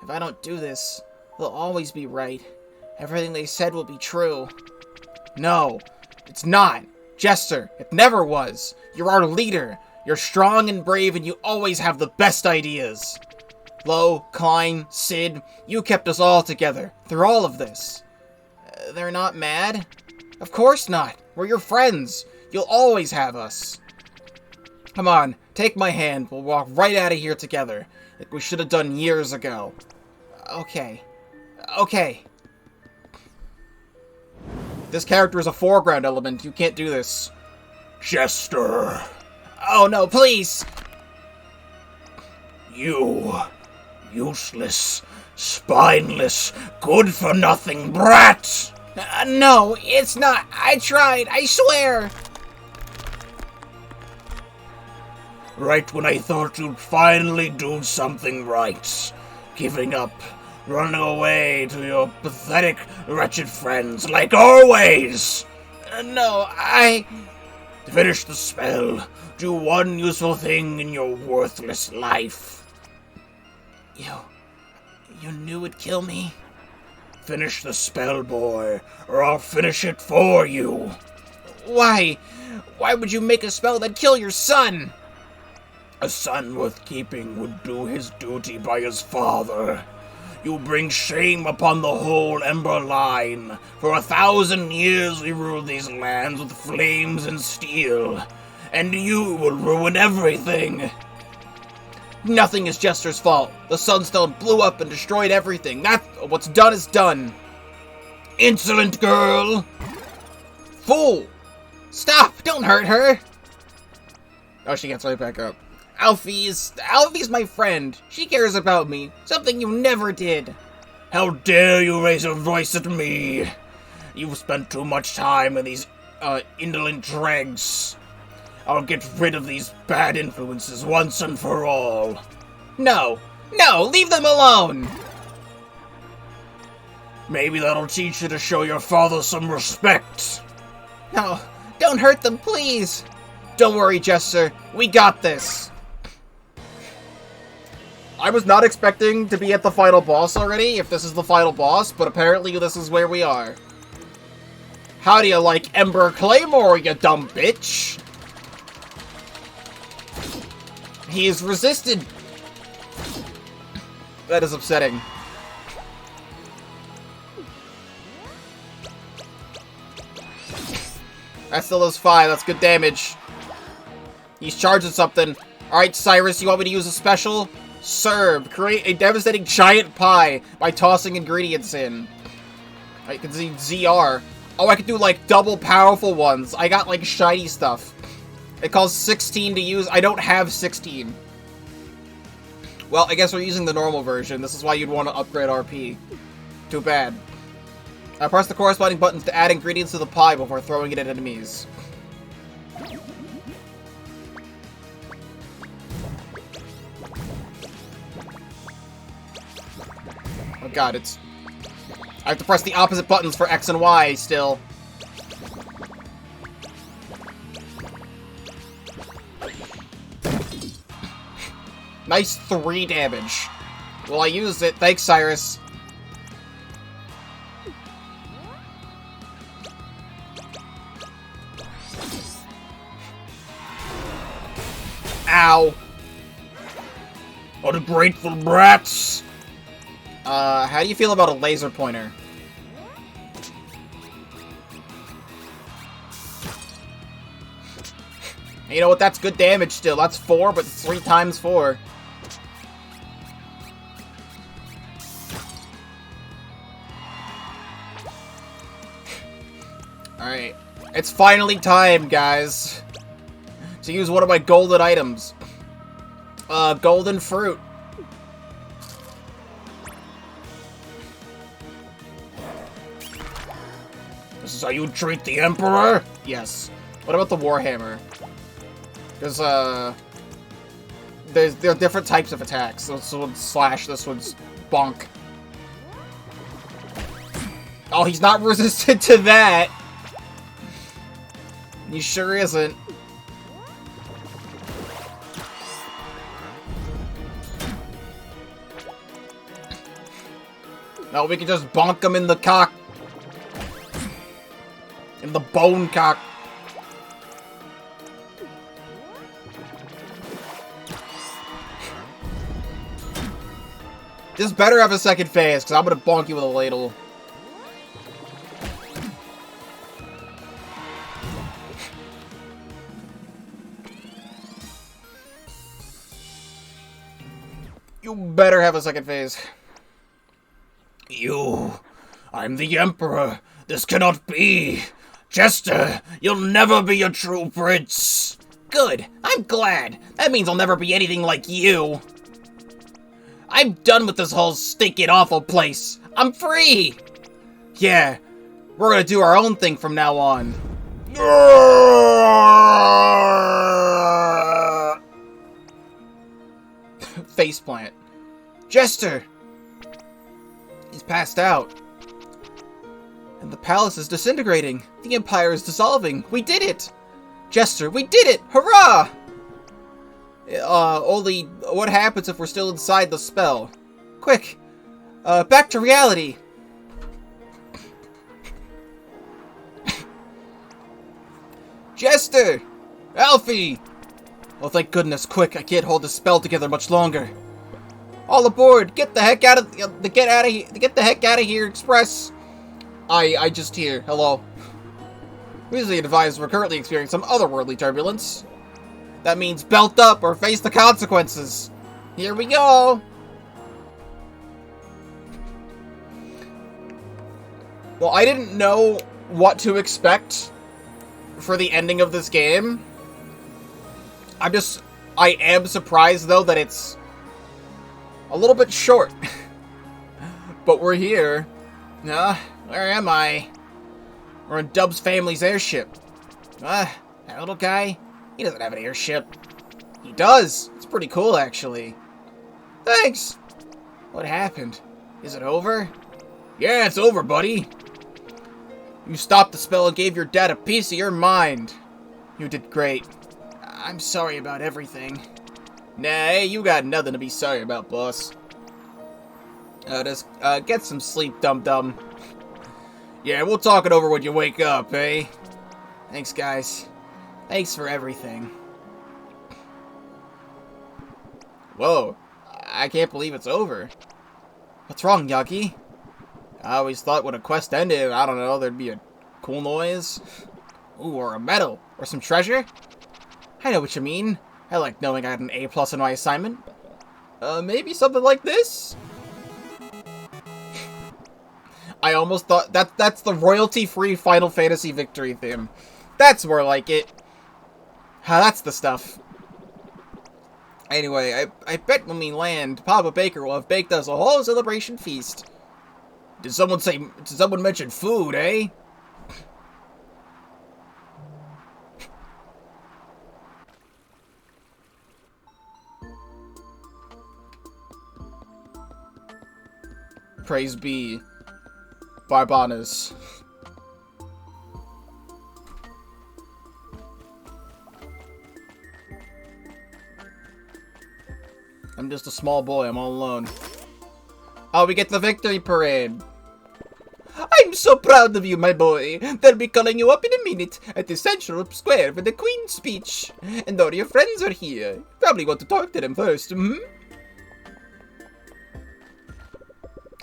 If I don't do this, they'll always be right. Everything they said will be true. No, it's not. Jester, it never was. You're our leader. You're strong and brave, and you always have the best ideas. Lo, Klein, Sid, you kept us all together through all of this. They're not mad? Of course not. We're your friends. You'll always have us. Come on, take my hand. We'll walk right out of here together, like we should have done years ago. Okay. Okay. This character is a foreground element. You can't do this. Jester. Oh no, please! You useless, spineless, good-for-nothing brat! No, it's not. I tried, I swear! Right when I thought you'd finally do something right. Giving up, running away to your pathetic, wretched friends, like always! No, Finish the spell. Do one useful thing in your worthless life. You knew it'd kill me? Finish the spell, boy, or I'll finish it for you. Why? Why would you make a spell that'd kill your son? A son worth keeping would do his duty by his father. You bring shame upon the whole Ember line. For 1,000 years we ruled these lands with flames and steel. And you will ruin everything. Nothing is Jester's fault. The Sunstone blew up and destroyed everything. What's done is done. Insolent girl! Fool! Stop! Don't hurt her! Oh, she gets right back up. Alfie's my friend. She cares about me. Something you never did. How dare you raise your voice at me? You've spent too much time in these, indolent dregs. I'll get rid of these bad influences once and for all. No! No! Leave them alone! Maybe that'll teach you to show your father some respect. No, don't hurt them, please! Don't worry, Jester. We got this. I was not expecting to be at the final boss already, if this is the final boss, but apparently this is where we are. How do you like Ember Claymore, you dumb bitch? He is resisted. That is upsetting. That still does 5. That's good damage. He's charging something. Alright, Cyrus, you want me to use a special? Serve. Create a devastating giant pie by tossing ingredients in. I can see ZR. Oh, I could do, like, double powerful ones. I got, like, shiny stuff. It costs 16 to use. I don't have 16. Well, I guess we're using the normal version. This is why you'd want to upgrade RP. Too bad. Press the corresponding buttons to add ingredients to the pie before throwing it at enemies. Oh god, it's... I have to press the opposite buttons for X and Y still. Nice 3 damage. Well, I used it. Thanks, Cyrus. Ow. Ungrateful brats! How do you feel about a laser pointer? You know what? That's good damage still. That's 4, but 3 times 4. Alright. It's finally time, guys, to use one of my golden items. Golden fruit. This is how you treat the Emperor? Yes. What about the Warhammer? There's, there are different types of attacks. This one's slash, this one's bonk. Oh, he's not resistant to that! He sure isn't. No, we can just bonk him in the cock. In the bone cock. This better have a second phase, because I'm gonna bonk you with a ladle. You better have a second phase. I'm the Emperor. This cannot be. Jester, you'll never be a true prince. Good. I'm glad. That means I'll never be anything like you. I'm done with this whole stinking awful place. I'm free. Yeah, we're gonna do our own thing from now on. Faceplant. Jester! He's passed out. And the palace is disintegrating. The Empire is dissolving. We did it! Jester, we did it! Hurrah! Only, what happens if we're still inside the spell? Quick! Back to reality! Jester! Alfie! Oh, thank goodness, quick, I can't hold the spell together much longer. All aboard! Get the heck out of get the heck out of here, express! I just hear. Hello. Previously advised we're currently experiencing some otherworldly turbulence. That means belt up or face the consequences. Here we go! Well, I didn't know what to expect for the ending of this game. I am surprised, though, that it's a little bit short. But we're here. Where am I? We're in Dub's family's airship. That little guy, he doesn't have an airship. He does. It's pretty cool, actually. Thanks. What happened? Is it over? Yeah, it's over, buddy. You stopped the spell and gave your dad a piece of your mind. You did great. I'm sorry about everything. Nah, you got nothing to be sorry about, boss. Just get some sleep, dum-dum. Yeah, we'll talk it over when you wake up, eh? Thanks, guys. Thanks for everything. Whoa, I can't believe it's over. What's wrong, Yagi? I always thought when a quest ended, I don't know, there'd be a cool noise. Ooh, or a medal, or some treasure. I know what you mean. I like knowing I had an A+ in my assignment. Maybe something like this? I almost thought that's the royalty-free Final Fantasy victory theme. That's more like it. That's the stuff. Anyway, I bet when we land, Papa Baker will have baked us a whole celebration feast. Did someone mention food, eh? Praise be, Barbanas. I'm just a small boy, I'm all alone. Oh, we get the victory parade. I'm so proud of you, my boy. They'll be calling you up in a minute at the Central Square for the Queen's speech. And all your friends are here. You probably want to talk to them first, hmm?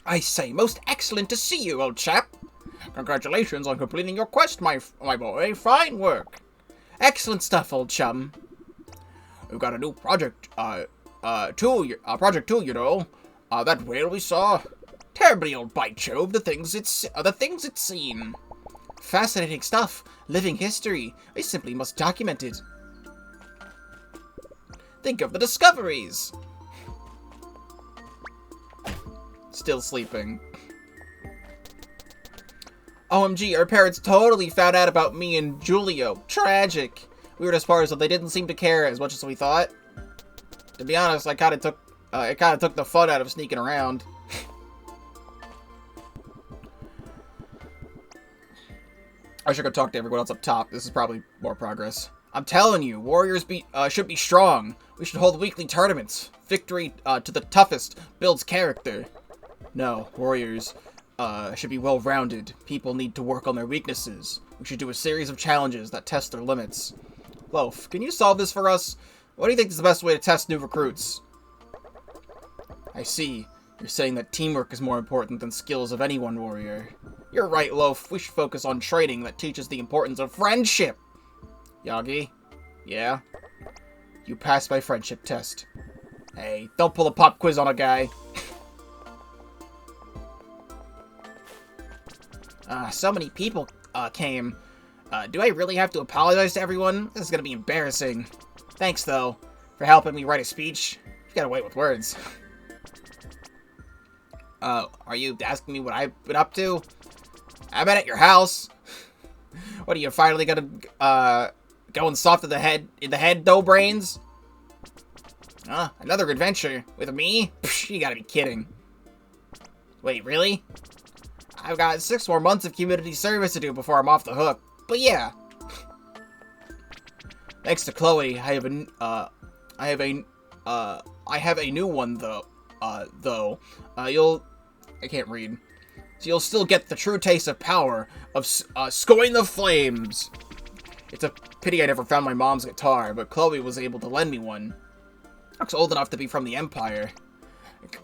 I say, most excellent to see you, old chap. Congratulations on completing your quest, my boy. Fine work. Excellent stuff, old chum. We've got a new project, project 2, you know. That whale we saw. Terribly old by Jove, the things it's seen. Fascinating stuff. Living history. I simply must document it. Think of the discoveries. Still sleeping. OMG, our parents totally found out about me and Julio. Tragic. We were as far as they didn't seem to care as much as we thought. To be honest, it kind of took the fun out of sneaking around. I should go talk to everyone else up top. This is probably more progress. I'm telling you, warriors should be strong. We should hold weekly tournaments. Victory to the toughest builds character. No, warriors should be well-rounded. People need to work on their weaknesses. We should do a series of challenges that test their limits. Loaf, can you solve this for us? What do you think is the best way to test new recruits? I see. You're saying that teamwork is more important than skills of any one warrior. You're right, Loaf. We should focus on training that teaches the importance of friendship. Yagi? Yeah? You passed my friendship test. Hey, don't pull a pop quiz on a guy. So many people came. Do I really have to apologize to everyone? This is gonna be embarrassing. Thanks, though, for helping me write a speech. You got away with words. Are you asking me what I've been up to? I've been at your house. What, are you finally gonna, going soft in the head, dough brains? Another adventure with me? Psh, you gotta be kidding. Wait, really? I've got 6 more months of community service to do before I'm off the hook. But yeah. Thanks to Chloe, I have a new one though. I can't read. So you'll still get the true taste of power of scoring the flames. It's a pity I never found my mom's guitar, but Chloe was able to lend me one. I was old enough to be from the Empire.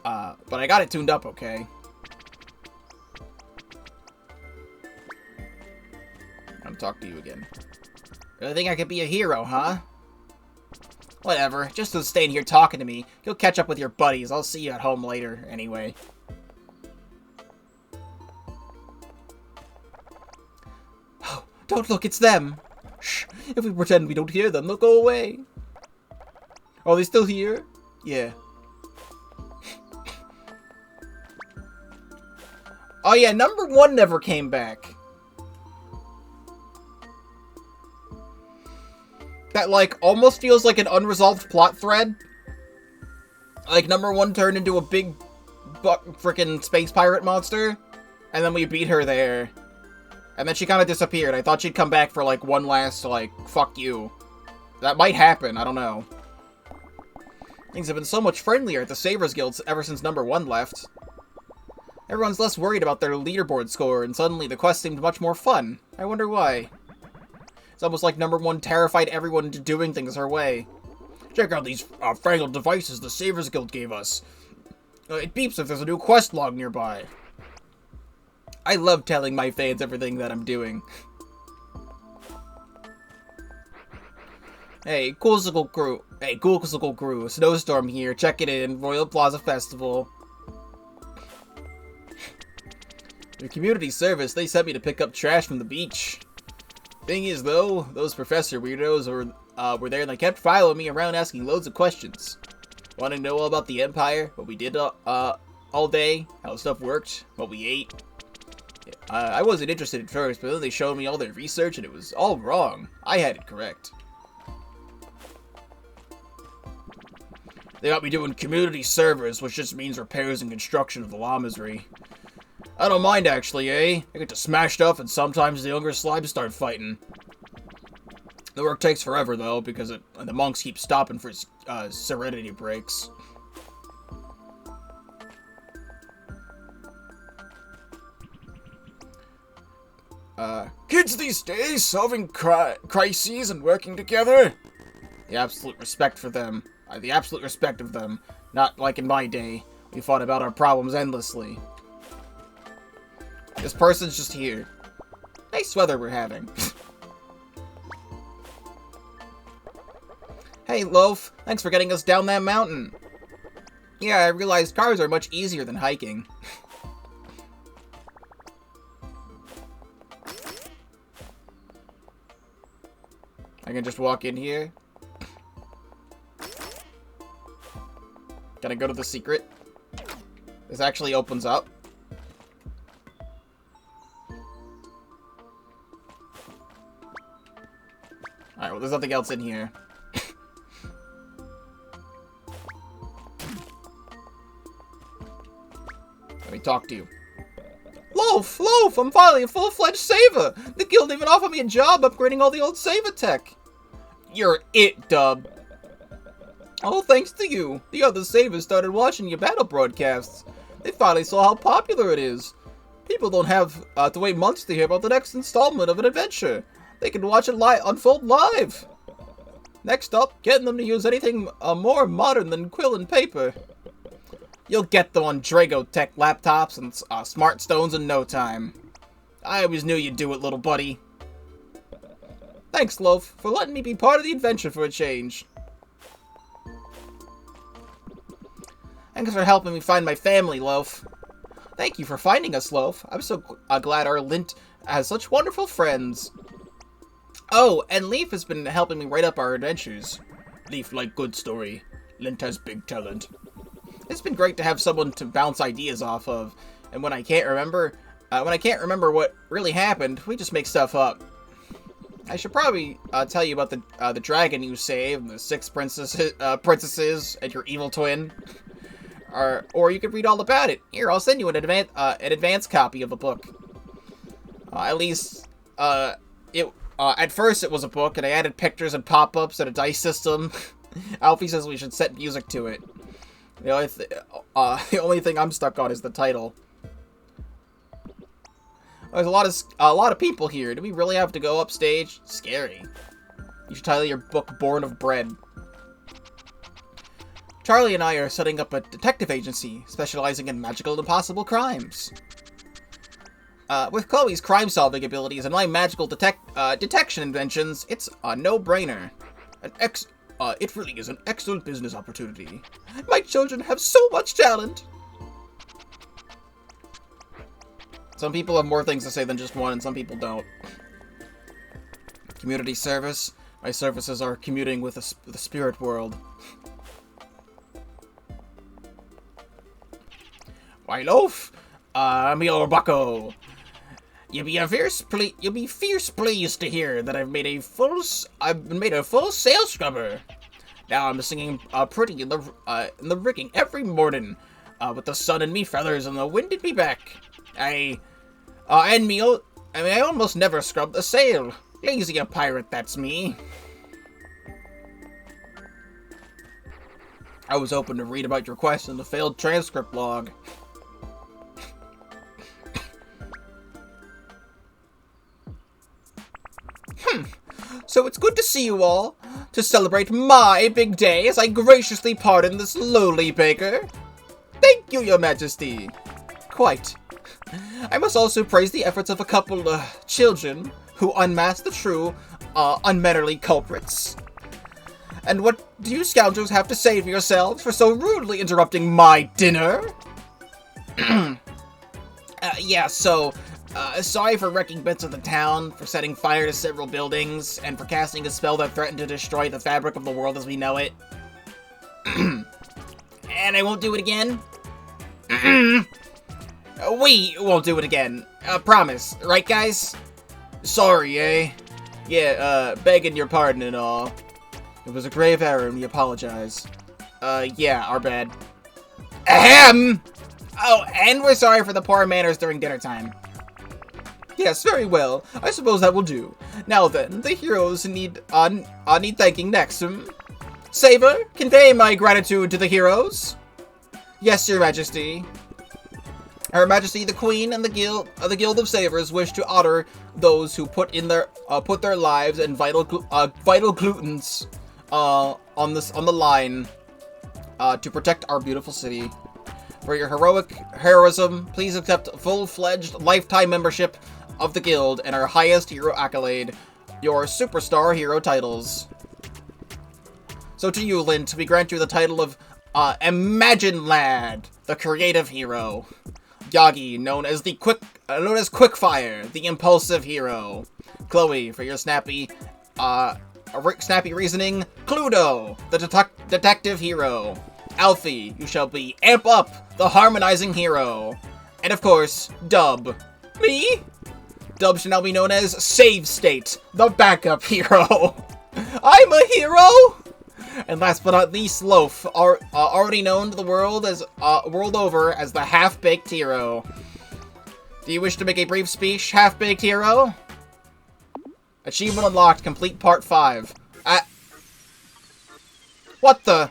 But I got it tuned up okay. I'll talk to you again. Really think I could be a hero, huh? Whatever, just don't stay in here talking to me. You'll catch up with your buddies. I'll see you at home later, anyway. Oh, don't look, it's them! Shh, if we pretend we don't hear them, they'll go away. Are they still here? Yeah. Oh yeah, number 1 never came back. That, like, almost feels like an unresolved plot thread. Like, number 1 turned into a big frickin' space pirate monster, and then we beat her there. And then she kind of disappeared. I thought she'd come back for, like, one last, like, fuck you. That might happen, I don't know. Things have been so much friendlier at the Savers Guild ever since number 1 left. Everyone's less worried about their leaderboard score, and suddenly the quest seemed much more fun. I wonder why. It's almost like number 1 terrified everyone into doing things her way. Check out these fangled devices the Savers Guild gave us. It beeps if there's a new quest log nearby. I love telling my fans everything that I'm doing. Hey, Coolsicle Crew. Hey, Coolsicle Crew. Snowstorm here. Check it in. Royal Plaza Festival. Your community service, they sent me to pick up trash from the beach. Thing is, though, those professor weirdos were there and they kept following me around asking loads of questions. Want to know all about the Empire? What we did all day? How stuff worked? What we ate? I wasn't interested at first, but then they showed me all their research and it was all wrong. I had it correct. They got me doing community service, which just means repairs and construction of the Lamasery. I don't mind, actually, eh? I get to smash stuff, and sometimes the younger slimes start fighting. The work takes forever, though, because the monks keep stopping for serenity breaks. Kids these days solving crises and working together? The absolute respect for them. The absolute respect of them. Not like in my day. We fought about our problems endlessly. This person's just here. Nice weather we're having. Hey, Loaf. Thanks for getting us down that mountain. Yeah, I realized cars are much easier than hiking. I can just walk in here. Can I go to the secret? This actually opens up. Alright, well, there's nothing else in here. Let me talk to you. Loaf! Loaf! I'm finally a full-fledged saver! The guild even offered me a job upgrading all the old saver tech! You're it, Dub. Oh, thanks to you. The other savers started watching your battle broadcasts. They finally saw how popular it is. People don't have to wait months to hear about the next installment of an adventure. They can watch it unfold live. Next up, getting them to use anything more modern than quill and paper. You'll get them on Drago Tech laptops and smart stones in no time. I always knew you'd do it, little buddy. Thanks, Loaf, for letting me be part of the adventure for a change. Thanks for helping me find my family, Loaf. Thank you for finding us, Loaf. I'm so glad our Lint has such wonderful friends. Oh, and Leaf has been helping me write up our adventures. Leaf like good story. Lint has big talent. It's been great to have someone to bounce ideas off of, and when I can't remember what really happened, we just make stuff up. I should probably tell you about the dragon you saved, and the 6 princesses, and your evil twin. Or you could read all about it. Here, I'll send you an advanced copy of the book. At least, at first it was a book, and I added pictures and pop-ups and a dice system. Alfie says we should set music to it. The only thing I'm stuck on is the title. There's a lot of people here. Do we really have to go upstage? Scary. You should title your book Born of Bread. Charlie and I are setting up a detective agency specializing in magical and impossible crimes. With Chloe's crime-solving abilities and my magical detection inventions, it's a no-brainer. It really is an excellent business opportunity. My children have so much talent! Some people have more things to say than just one, and some people don't. Community service. My services are commuting with the spirit world. Why, Loaf? I'm your bucko. You'll be fierce pleased to hear that I've made a full sail scrubber. Now I'm singing pretty in the rigging every morning, with the sun in me feathers and the wind in me back. I almost never scrub the sail. Lazy a pirate, that's me. I was hoping to read about your quest in the failed transcript log. So it's good to see you all, to celebrate my big day as I graciously pardon this lowly baker. Thank you, your majesty. Quite. I must also praise the efforts of a couple children who unmasked the true unmannerly culprits. And what do you scoundrels have to say for yourselves for so rudely interrupting my dinner? Sorry for wrecking bits of the town, for setting fire to several buildings, and for casting a spell that threatened to destroy the fabric of the world as we know it. And I won't do it again? We won't do it again. Promise. Right, guys? Sorry, eh? Yeah, begging your pardon and all. It was a grave error and we apologize. Yeah, our bad. Ahem! Oh, and we're sorry for the poor manners during dinner time. Yes, very well. I suppose that will do. Now then, the heroes need thanking next. Saber, convey my gratitude to the heroes. Yes, Your Majesty. Her Majesty the Queen and the Guild of Savers wish to honor those who put their lives and vital gluttons on the line to protect our beautiful city. For your heroism, please accept full-fledged lifetime membership of the Guild and our highest hero accolade, your Superstar Hero titles. So to you, Lint, we grant you the title of Imagine Lad, the creative hero. Yagi, known as Quickfire, the impulsive hero. Chloe, for your snappy reasoning. Cluedo, the detective hero. Alfie, you shall be Amp Up, the harmonizing hero. And of course, Dub. Me? Dub shall now be known as Save State, the backup hero. I'm a hero! And last but not least, Loaf, already known to the world over as the half-baked hero. Do you wish to make a brief speech, half-baked hero? Achievement unlocked, complete part 5. What the?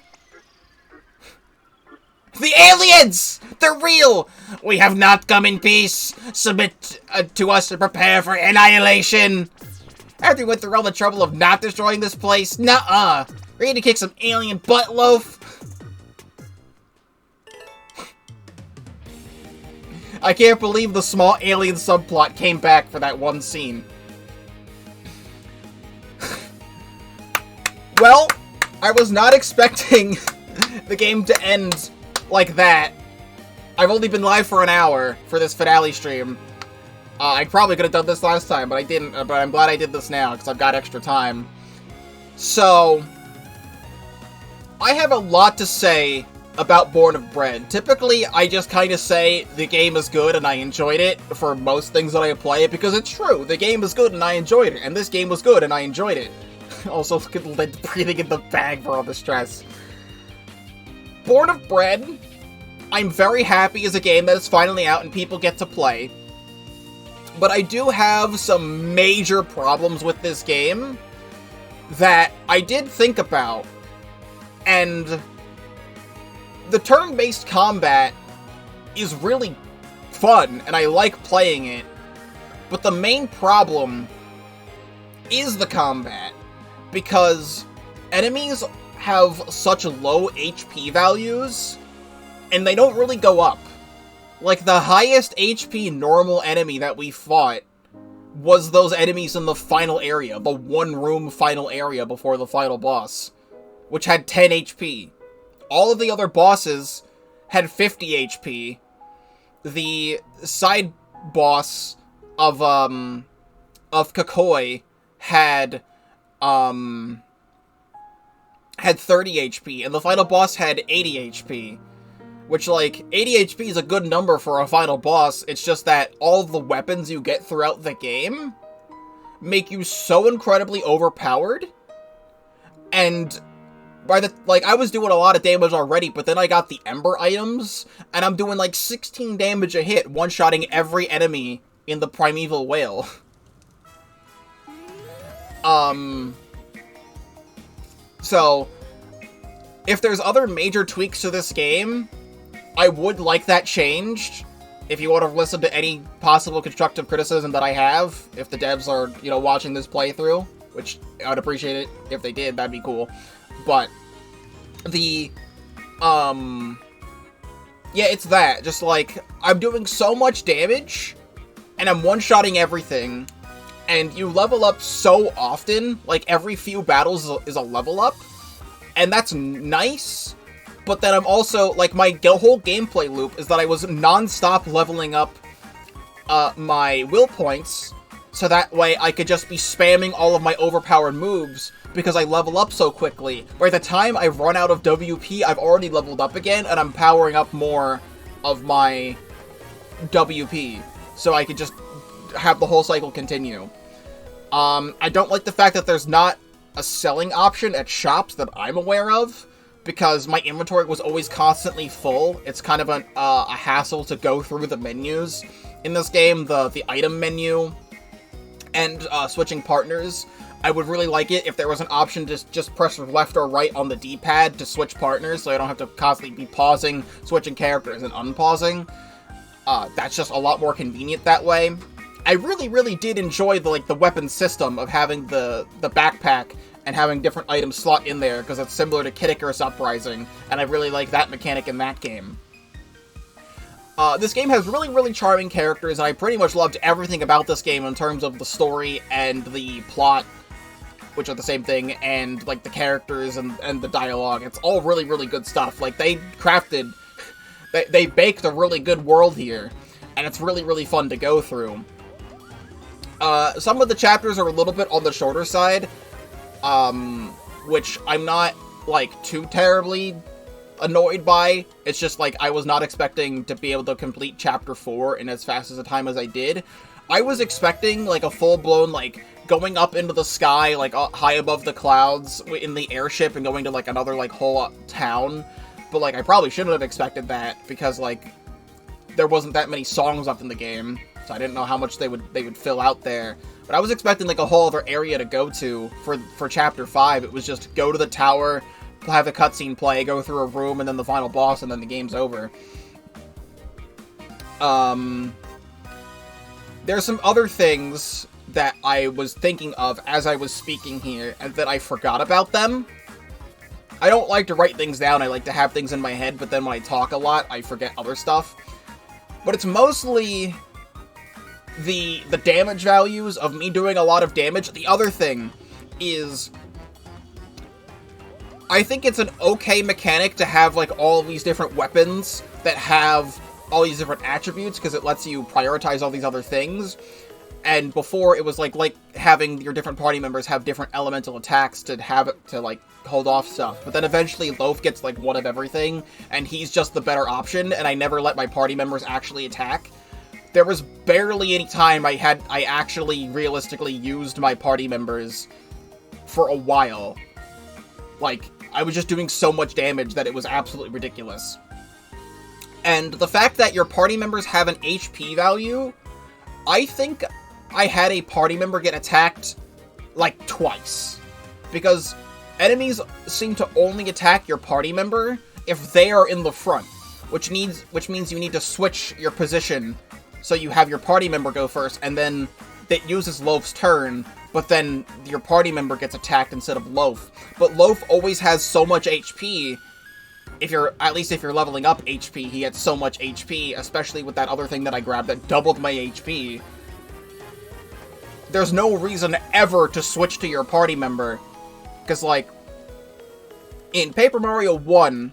The aliens! They're real! We have not come in peace. Submit to us to prepare for annihilation. After we went through all the trouble of not destroying this place, nuh-uh. Ready to kick some alien butt, Loaf? I can't believe the small alien subplot came back for that one scene. Well, I was not expecting the game to end like that. I've only been live for an hour for this finale stream. I probably could have done this last time, but I didn't. But I'm glad I did this now, because I've got extra time. So, I have a lot to say about Born of Bread. Typically, I just kind of say the game is good and I enjoyed it for most things that I play, because it's true. The game is good and I enjoyed it, and this game was good and I enjoyed it. Also, look at Lid breathing in the bag for all the stress. Born of Bread, I'm very happy as a game that is finally out and people get to play. But I do have some major problems with this game that I did think about. And the turn-based combat is really fun, and I like playing it. But the main problem is the combat, because enemies have such low HP values, and they don't really go up. Like, the highest HP normal enemy that we fought was those enemies in the final area, the one-room final area before the final boss, which had 10 HP. All of the other bosses had 50 HP. The side boss of Kakoi had 30 HP, and the final boss had 80 HP. Which, like, 80 HP is a good number for a final boss. It's just that all of the weapons you get throughout the game make you so incredibly overpowered. And I was doing a lot of damage already, but then I got the Ember items, and I'm doing, like, 16 damage a hit, one-shotting every enemy in the Primeval Whale. So, if there's other major tweaks to this game, I would like that changed. If you want to listen to any possible constructive criticism that I have, if the devs are, watching this playthrough, which I'd appreciate it if they did, that'd be cool. But, yeah, it's that. Just, like, I'm doing so much damage, and I'm one-shotting everything, and you level up so often, like, every few battles is a level up, And that's nice, but then I'm also, like, my whole gameplay loop is that I was non-stop leveling up my will points, so that way I could just be spamming all of my overpowered moves because I level up so quickly. By the time I run out of WP, I've already leveled up again, and I'm powering up more of my WP, so I could just have the whole cycle continue. I don't like the fact that there's not a selling option at shops that I'm aware of, because my inventory was always constantly full. It's kind of a hassle to go through the menus in this game, the item menu, and switching partners. I would really like it if there was an option to just press left or right on the D-pad to switch partners, so I don't have to constantly be pausing, switching characters, and unpausing. That's just a lot more convenient that way. I really, really did enjoy the weapon system of having the backpack and having different items slot in there, because it's similar to Kid Icarus Uprising, and I really like that mechanic in that game. This game has really, really charming characters, and I pretty much loved everything about this game in terms of the story and the plot, which are the same thing, and, like, the characters and the dialogue. It's all really, really good stuff. Like, they crafted... They baked a really good world here, and it's really, really fun to go through. Some of the chapters are a little bit on the shorter side, which I'm not, like, too terribly annoyed by. It's just, like, I was not expecting to be able to complete Chapter 4 in as fast as a time as I did. I was expecting, like, a full-blown, like, going up into the sky, like, high above the clouds in the airship and going to, like, another, like, whole town. But, like, I probably shouldn't have expected that, because, like, there wasn't that many songs up in the game, so I didn't know how much they would fill out there. But I was expecting, like, a whole other area to go to for Chapter 5. It was just go to the tower, have the cutscene play, go through a room, and then the final boss, and then the game's over. There's some other things that I was thinking of as I was speaking here, and that I forgot about them. I don't like to write things down, I like to have things in my head, but then when I talk a lot, I forget other stuff. But it's mostly the damage values of me doing a lot of damage. The other thing is, I think it's an okay mechanic to have, like, all of these different weapons that have all these different attributes, because it lets you prioritize all these other things. And before, it was like having your different party members have different elemental attacks to like, hold off stuff. But then eventually Loaf gets, like, one of everything, and he's just the better option, and I never let my party members actually attack. There was barely any time I actually realistically used my party members for a while. Like, I was just doing so much damage that it was absolutely ridiculous. And the fact that your party members have an HP value, I think I had a party member get attacked, like, twice. Because enemies seem to only attack your party member if they are in the front, which means you need to switch your position so you have your party member go first, and then that uses Loaf's turn, but then your party member gets attacked instead of Loaf. But Loaf always has so much HP. At least if you're leveling up HP, he had so much HP, especially with that other thing that I grabbed that doubled my HP. There's no reason ever to switch to your party member, because, like, in Paper Mario 1,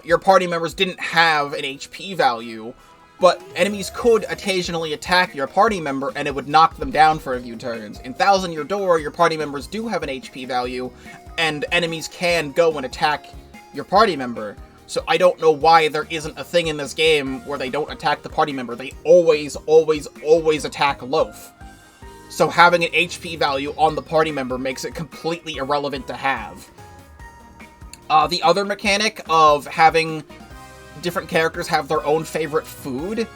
your party members didn't have an HP value, but enemies could occasionally attack your party member, and it would knock them down for a few turns. In Thousand Year Door, your party members do have an HP value, and enemies can go and attack your party member. So I don't know why there isn't a thing in this game where they don't attack the party member. They always, always, always attack Loaf. So having an HP value on the party member makes it completely irrelevant to have. The other mechanic of having different characters have their own favorite food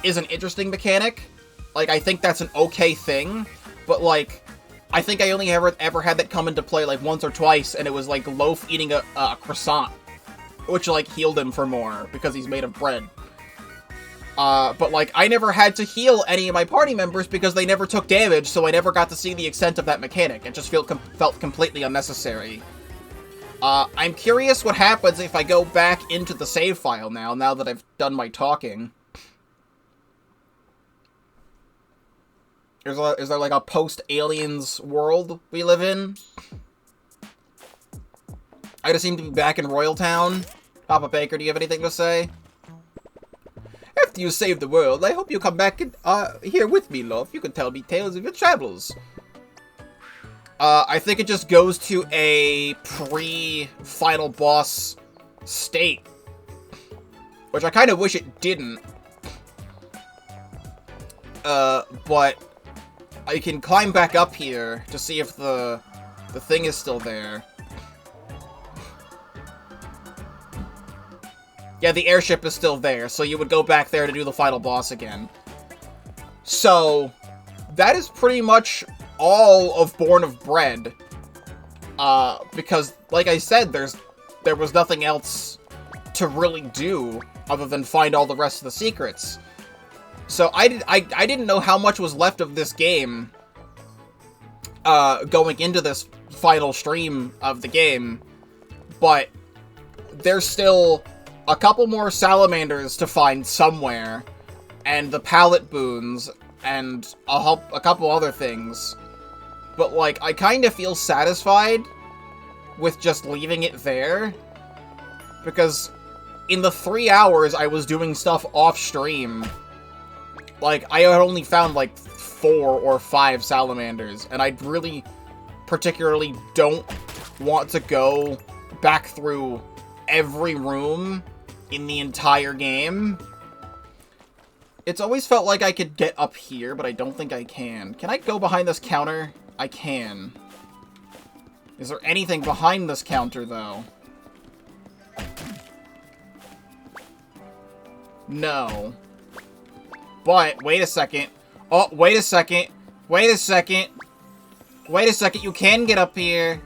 is an interesting mechanic. Like, I think that's an okay thing, but, like, I think I only ever had that come into play, like, once or twice, and it was, like, Loaf eating a croissant, which, like, healed him for more, because he's made of bread. But, like, I never had to heal any of my party members because they never took damage, so I never got to see the extent of that mechanic. It just felt completely unnecessary. I'm curious what happens if I go back into the save file now that I've done my talking. Is there like a post-Aliens world we live in? I just seem to be back in Royal Town. Papa Baker, do you have anything to say? After you save the world, I hope you come back and, here with me, Loaf. You can tell me tales of your travels. I think it just goes to a pre-final boss state. Which I kind of wish it didn't. But I can climb back up here to see if the thing is still there. Yeah, the airship is still there, so you would go back there to do the final boss again. So, that is pretty much all of Born of Bread. Because, like I said, there was nothing else to really do other than find all the rest of the secrets. So, I didn't know how much was left of this game going into this final stream of the game, but there's still a couple more salamanders to find somewhere, and the pallet boons, and a couple other things. But, like, I kind of feel satisfied with just leaving it there, because in the 3 hours I was doing stuff off-stream, like, I had only found, like, 4 or 5 salamanders, and I really particularly don't want to go back through every room in the entire game. It's always felt like I could get up here, but I don't think I can. Can I go behind this counter? I can. Is there anything behind this counter, though? No. But, wait a second. Oh, wait a second. Wait a second. Wait a second, you can get up here.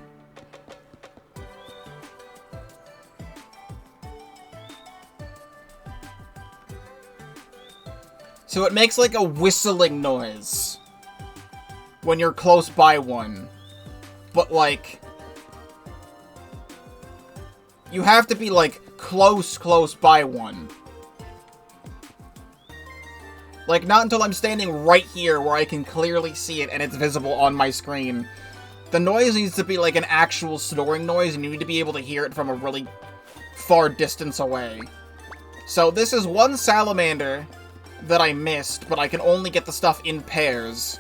So it makes like a whistling noise when you're close by one. But like, you have to be like close by one. Like, not until I'm standing right here where I can clearly see it and it's visible on my screen. The noise needs to be like an actual snoring noise, and you need to be able to hear it from a really far distance away. So this is one salamander that I missed, but I can only get the stuff in pairs.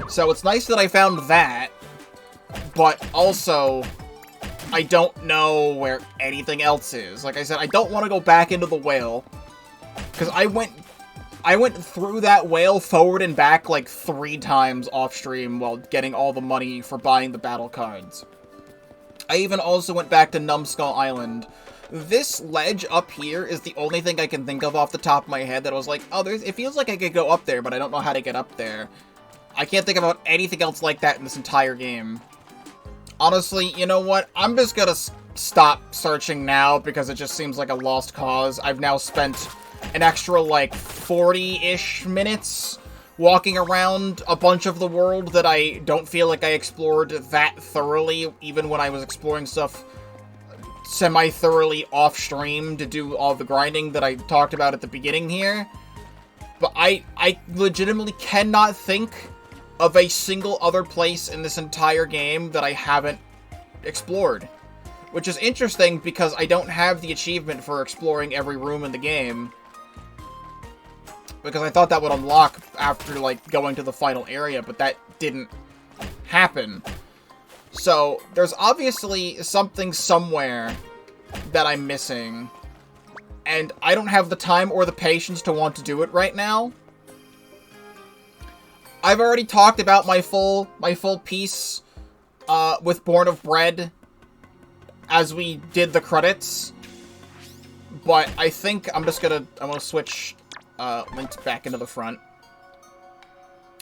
So it's nice that I found that, but also, I don't know where anything else is. Like I said, I don't want to go back into the whale, because I went through that whale forward and back like 3 times off-stream while getting all the money for buying the battle cards. I even also went back to Numbskull Island. This ledge up here is the only thing I can think of off the top of my head that I was like, oh, it feels like I could go up there, but I don't know how to get up there. I can't think about anything else like that in this entire game. Honestly, you know what? I'm just gonna stop searching now because it just seems like a lost cause. I've now spent an extra, like, 40-ish minutes walking around a bunch of the world that I don't feel like I explored that thoroughly, even when I was exploring stuff semi-thoroughly off-stream to do all the grinding that I talked about at the beginning here. But I legitimately cannot think of a single other place in this entire game that I haven't explored. Which is interesting because I don't have the achievement for exploring every room in the game. Because I thought that would unlock after, like, going to the final area, but that didn't happen. So, there's obviously something somewhere that I'm missing, and I don't have the time or the patience to want to do it right now. I've already talked about my full piece with Born of Bread as we did the credits, but I think I'm gonna switch links back into the front.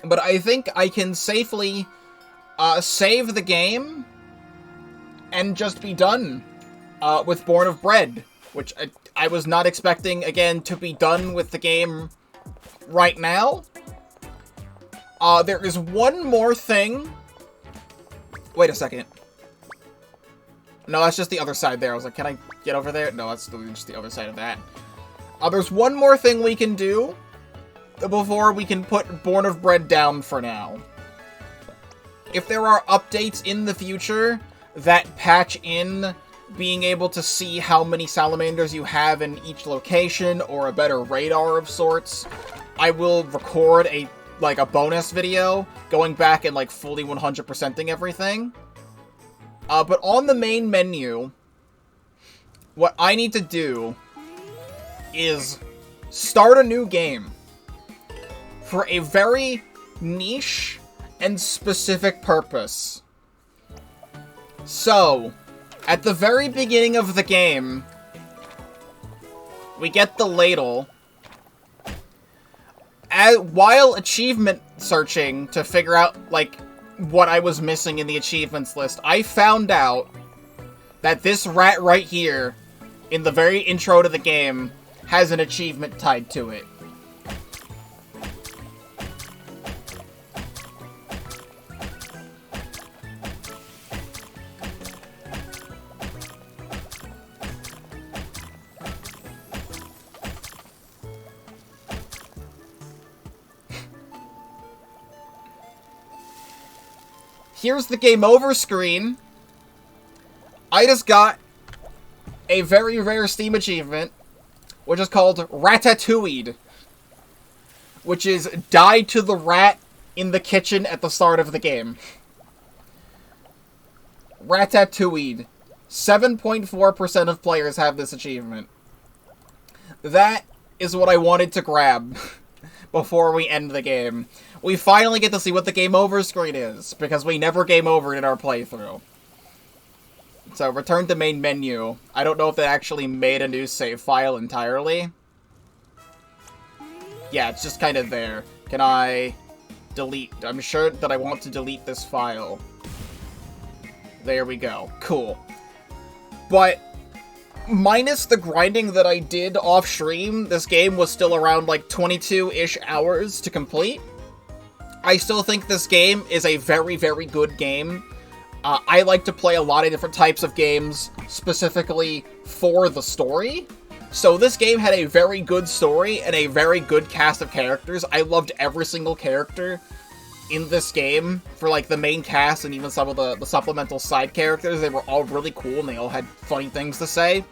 But I think I can safely save the game and just be done with Born of Bread, which I was not expecting, again, to be done with the game right now. There is one more thing. Wait a second. No, that's just the other side there. I was like, can I get over there? No, that's just the other side of that. There's one more thing we can do before we can put Born of Bread down for now. If there are updates in the future that patch in being able to see how many salamanders you have in each location, or a better radar of sorts, I will record a bonus video going back and like fully 100%ing everything. But on the main menu, what I need to do is start a new game for a very niche and specific purpose. So, at the very beginning of the game, we get the ladle. While achievement searching to figure out, like, what I was missing in the achievements list, I found out that this rat right here, in the very intro to the game, has an achievement tied to it. Here's the game over screen. I just got a very rare Steam achievement, which is called Ratatouille, which is die to the rat in the kitchen at the start of the game. Ratatouille. 7.4% of players have this achievement. That is what I wanted to grab before we end the game. We finally get to see what the game over screen is, because we never game over in our playthrough. So, return to main menu. I don't know if they actually made a new save file entirely. Yeah, it's just kind of there. Can I delete? I'm sure that I want to delete this file. There we go. Cool. But minus the grinding that I did off stream, this game was still around like 22-ish hours to complete. I still think this game is a very, very good game. I like to play a lot of different types of games, specifically for the story. So this game had a very good story and a very good cast of characters. I loved every single character in this game, for like the main cast and even some of the supplemental side characters. They were all really cool and they all had funny things to say.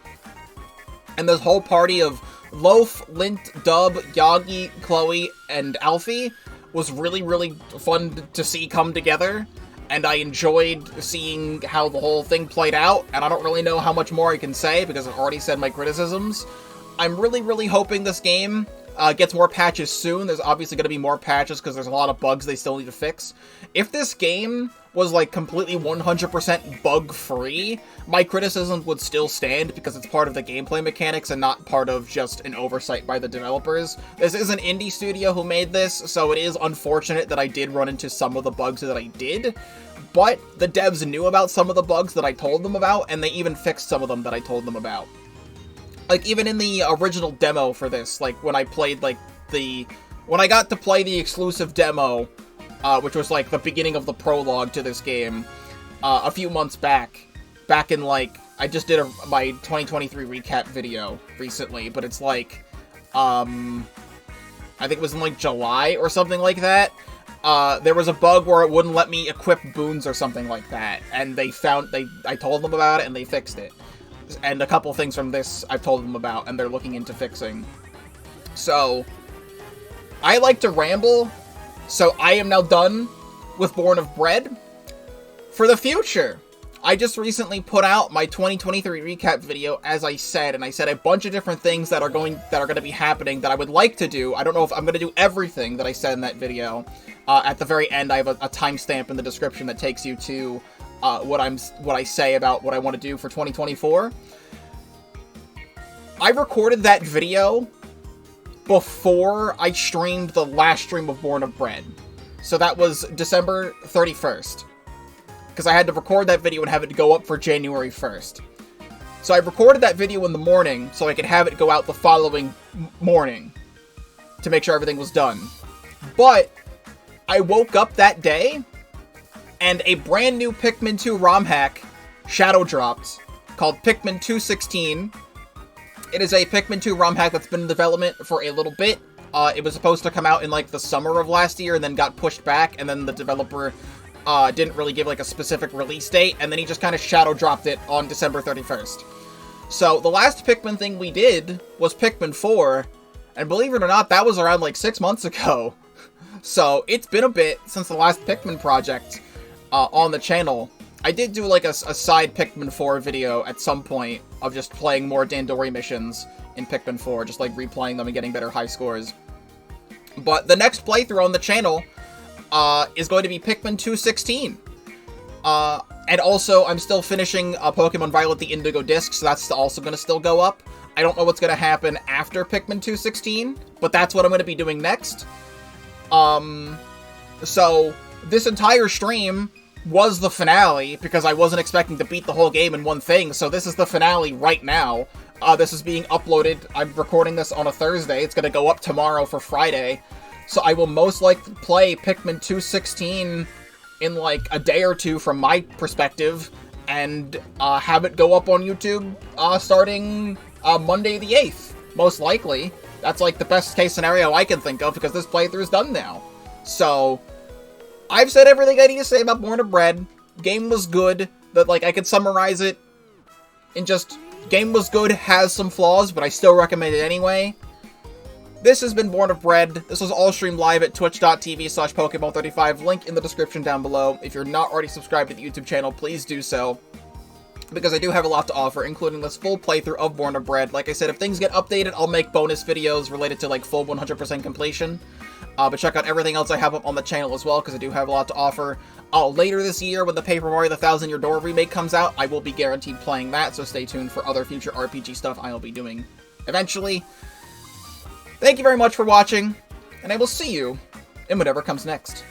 And this whole party of Loaf, Lint, Dub, Yagi, Chloe, and Alfie was really, really fun to see come together, and I enjoyed seeing how the whole thing played out, and I don't really know how much more I can say, because I've already said my criticisms. I'm really, really hoping this game gets more patches soon. There's obviously going to be more patches, because there's a lot of bugs they still need to fix. If this game was, like, completely 100% bug-free, my criticism would still stand, because it's part of the gameplay mechanics and not part of just an oversight by the developers. This is an indie studio who made this, so it is unfortunate that I did run into some of the bugs that I did, but the devs knew about some of the bugs that I told them about, and they even fixed some of them that I told them about. Like, even in the original demo for this, like, when I played, like, when I got to play the exclusive demo, which was, like, the beginning of the prologue to this game, a few months back in, like, I just did my 2023 recap video recently, but it's, like, I think it was in, like, July or something like that. There was a bug where it wouldn't let me equip boons or something like that, and I told them about it, and they fixed it. And a couple things from this I've told them about, and they're looking into fixing. So, I like to ramble, so I am now done with Born of Bread. For the future, I just recently put out my 2023 recap video, as I said, and I said a bunch of different things that are going to be happening that I would like to do. I don't know if I'm going to do everything that I said in that video. At the very end, I have a timestamp in the description that takes you to what I say about what I want to do for 2024. I recorded that video before I streamed the last stream of Born of Bread. So that was December 31st. Because I had to record that video and have it go up for January 1st. So I recorded that video in the morning so I could have it go out the following morning to make sure everything was done. But I woke up that day and a brand new Pikmin 2 ROM hack shadow dropped called Pikmin 216. It is a Pikmin 2 ROM hack that's been in development for a little bit. It was supposed to come out in like the summer of last year and then got pushed back, and then the developer didn't really give like a specific release date, and then he just kind of shadow dropped it on December 31st. So the last Pikmin thing we did was Pikmin 4, and believe it or not, that was around like 6 months ago. So it's been a bit since the last Pikmin project on the channel. I did do like a side Pikmin 4 video at some point of just playing more Dandori missions in Pikmin 4, just like replaying them and getting better high scores. But the next playthrough on the channel is going to be Pikmin 216. And also, I'm still finishing Pokemon Violet the Indigo Disc, so that's also going to still go up. I don't know what's going to happen after Pikmin 216, but that's what I'm going to be doing next. So, this entire stream was the finale, because I wasn't expecting to beat the whole game in one thing, so this is the finale right now. This is being uploaded. I'm recording this on a Thursday. It's going to go up tomorrow for Friday. So I will most likely play Pikmin 216 in like a day or two from my perspective, and have it go up on YouTube starting Monday the 8th, most likely. That's like the best case scenario I can think of, because this playthrough is done now. So, I've said everything I need to say about Born of Bread. Game was good, that like I could summarize it in just, game was good, has some flaws, but I still recommend it anyway. This has been Born of Bread. This was all streamed live at twitch.tv/Pokemon35, link in the description down below. If you're not already subscribed to the YouTube channel, please do so, because I do have a lot to offer, including this full playthrough of Born of Bread. Like I said, if things get updated, I'll make bonus videos related to like full 100% completion. But check out everything else I have up on the channel as well, because I do have a lot to offer. Later this year, when the Paper Mario The Thousand Year Door remake comes out, I will be guaranteed playing that, so stay tuned for other future RPG stuff I will be doing eventually. Thank you very much for watching, and I will see you in whatever comes next.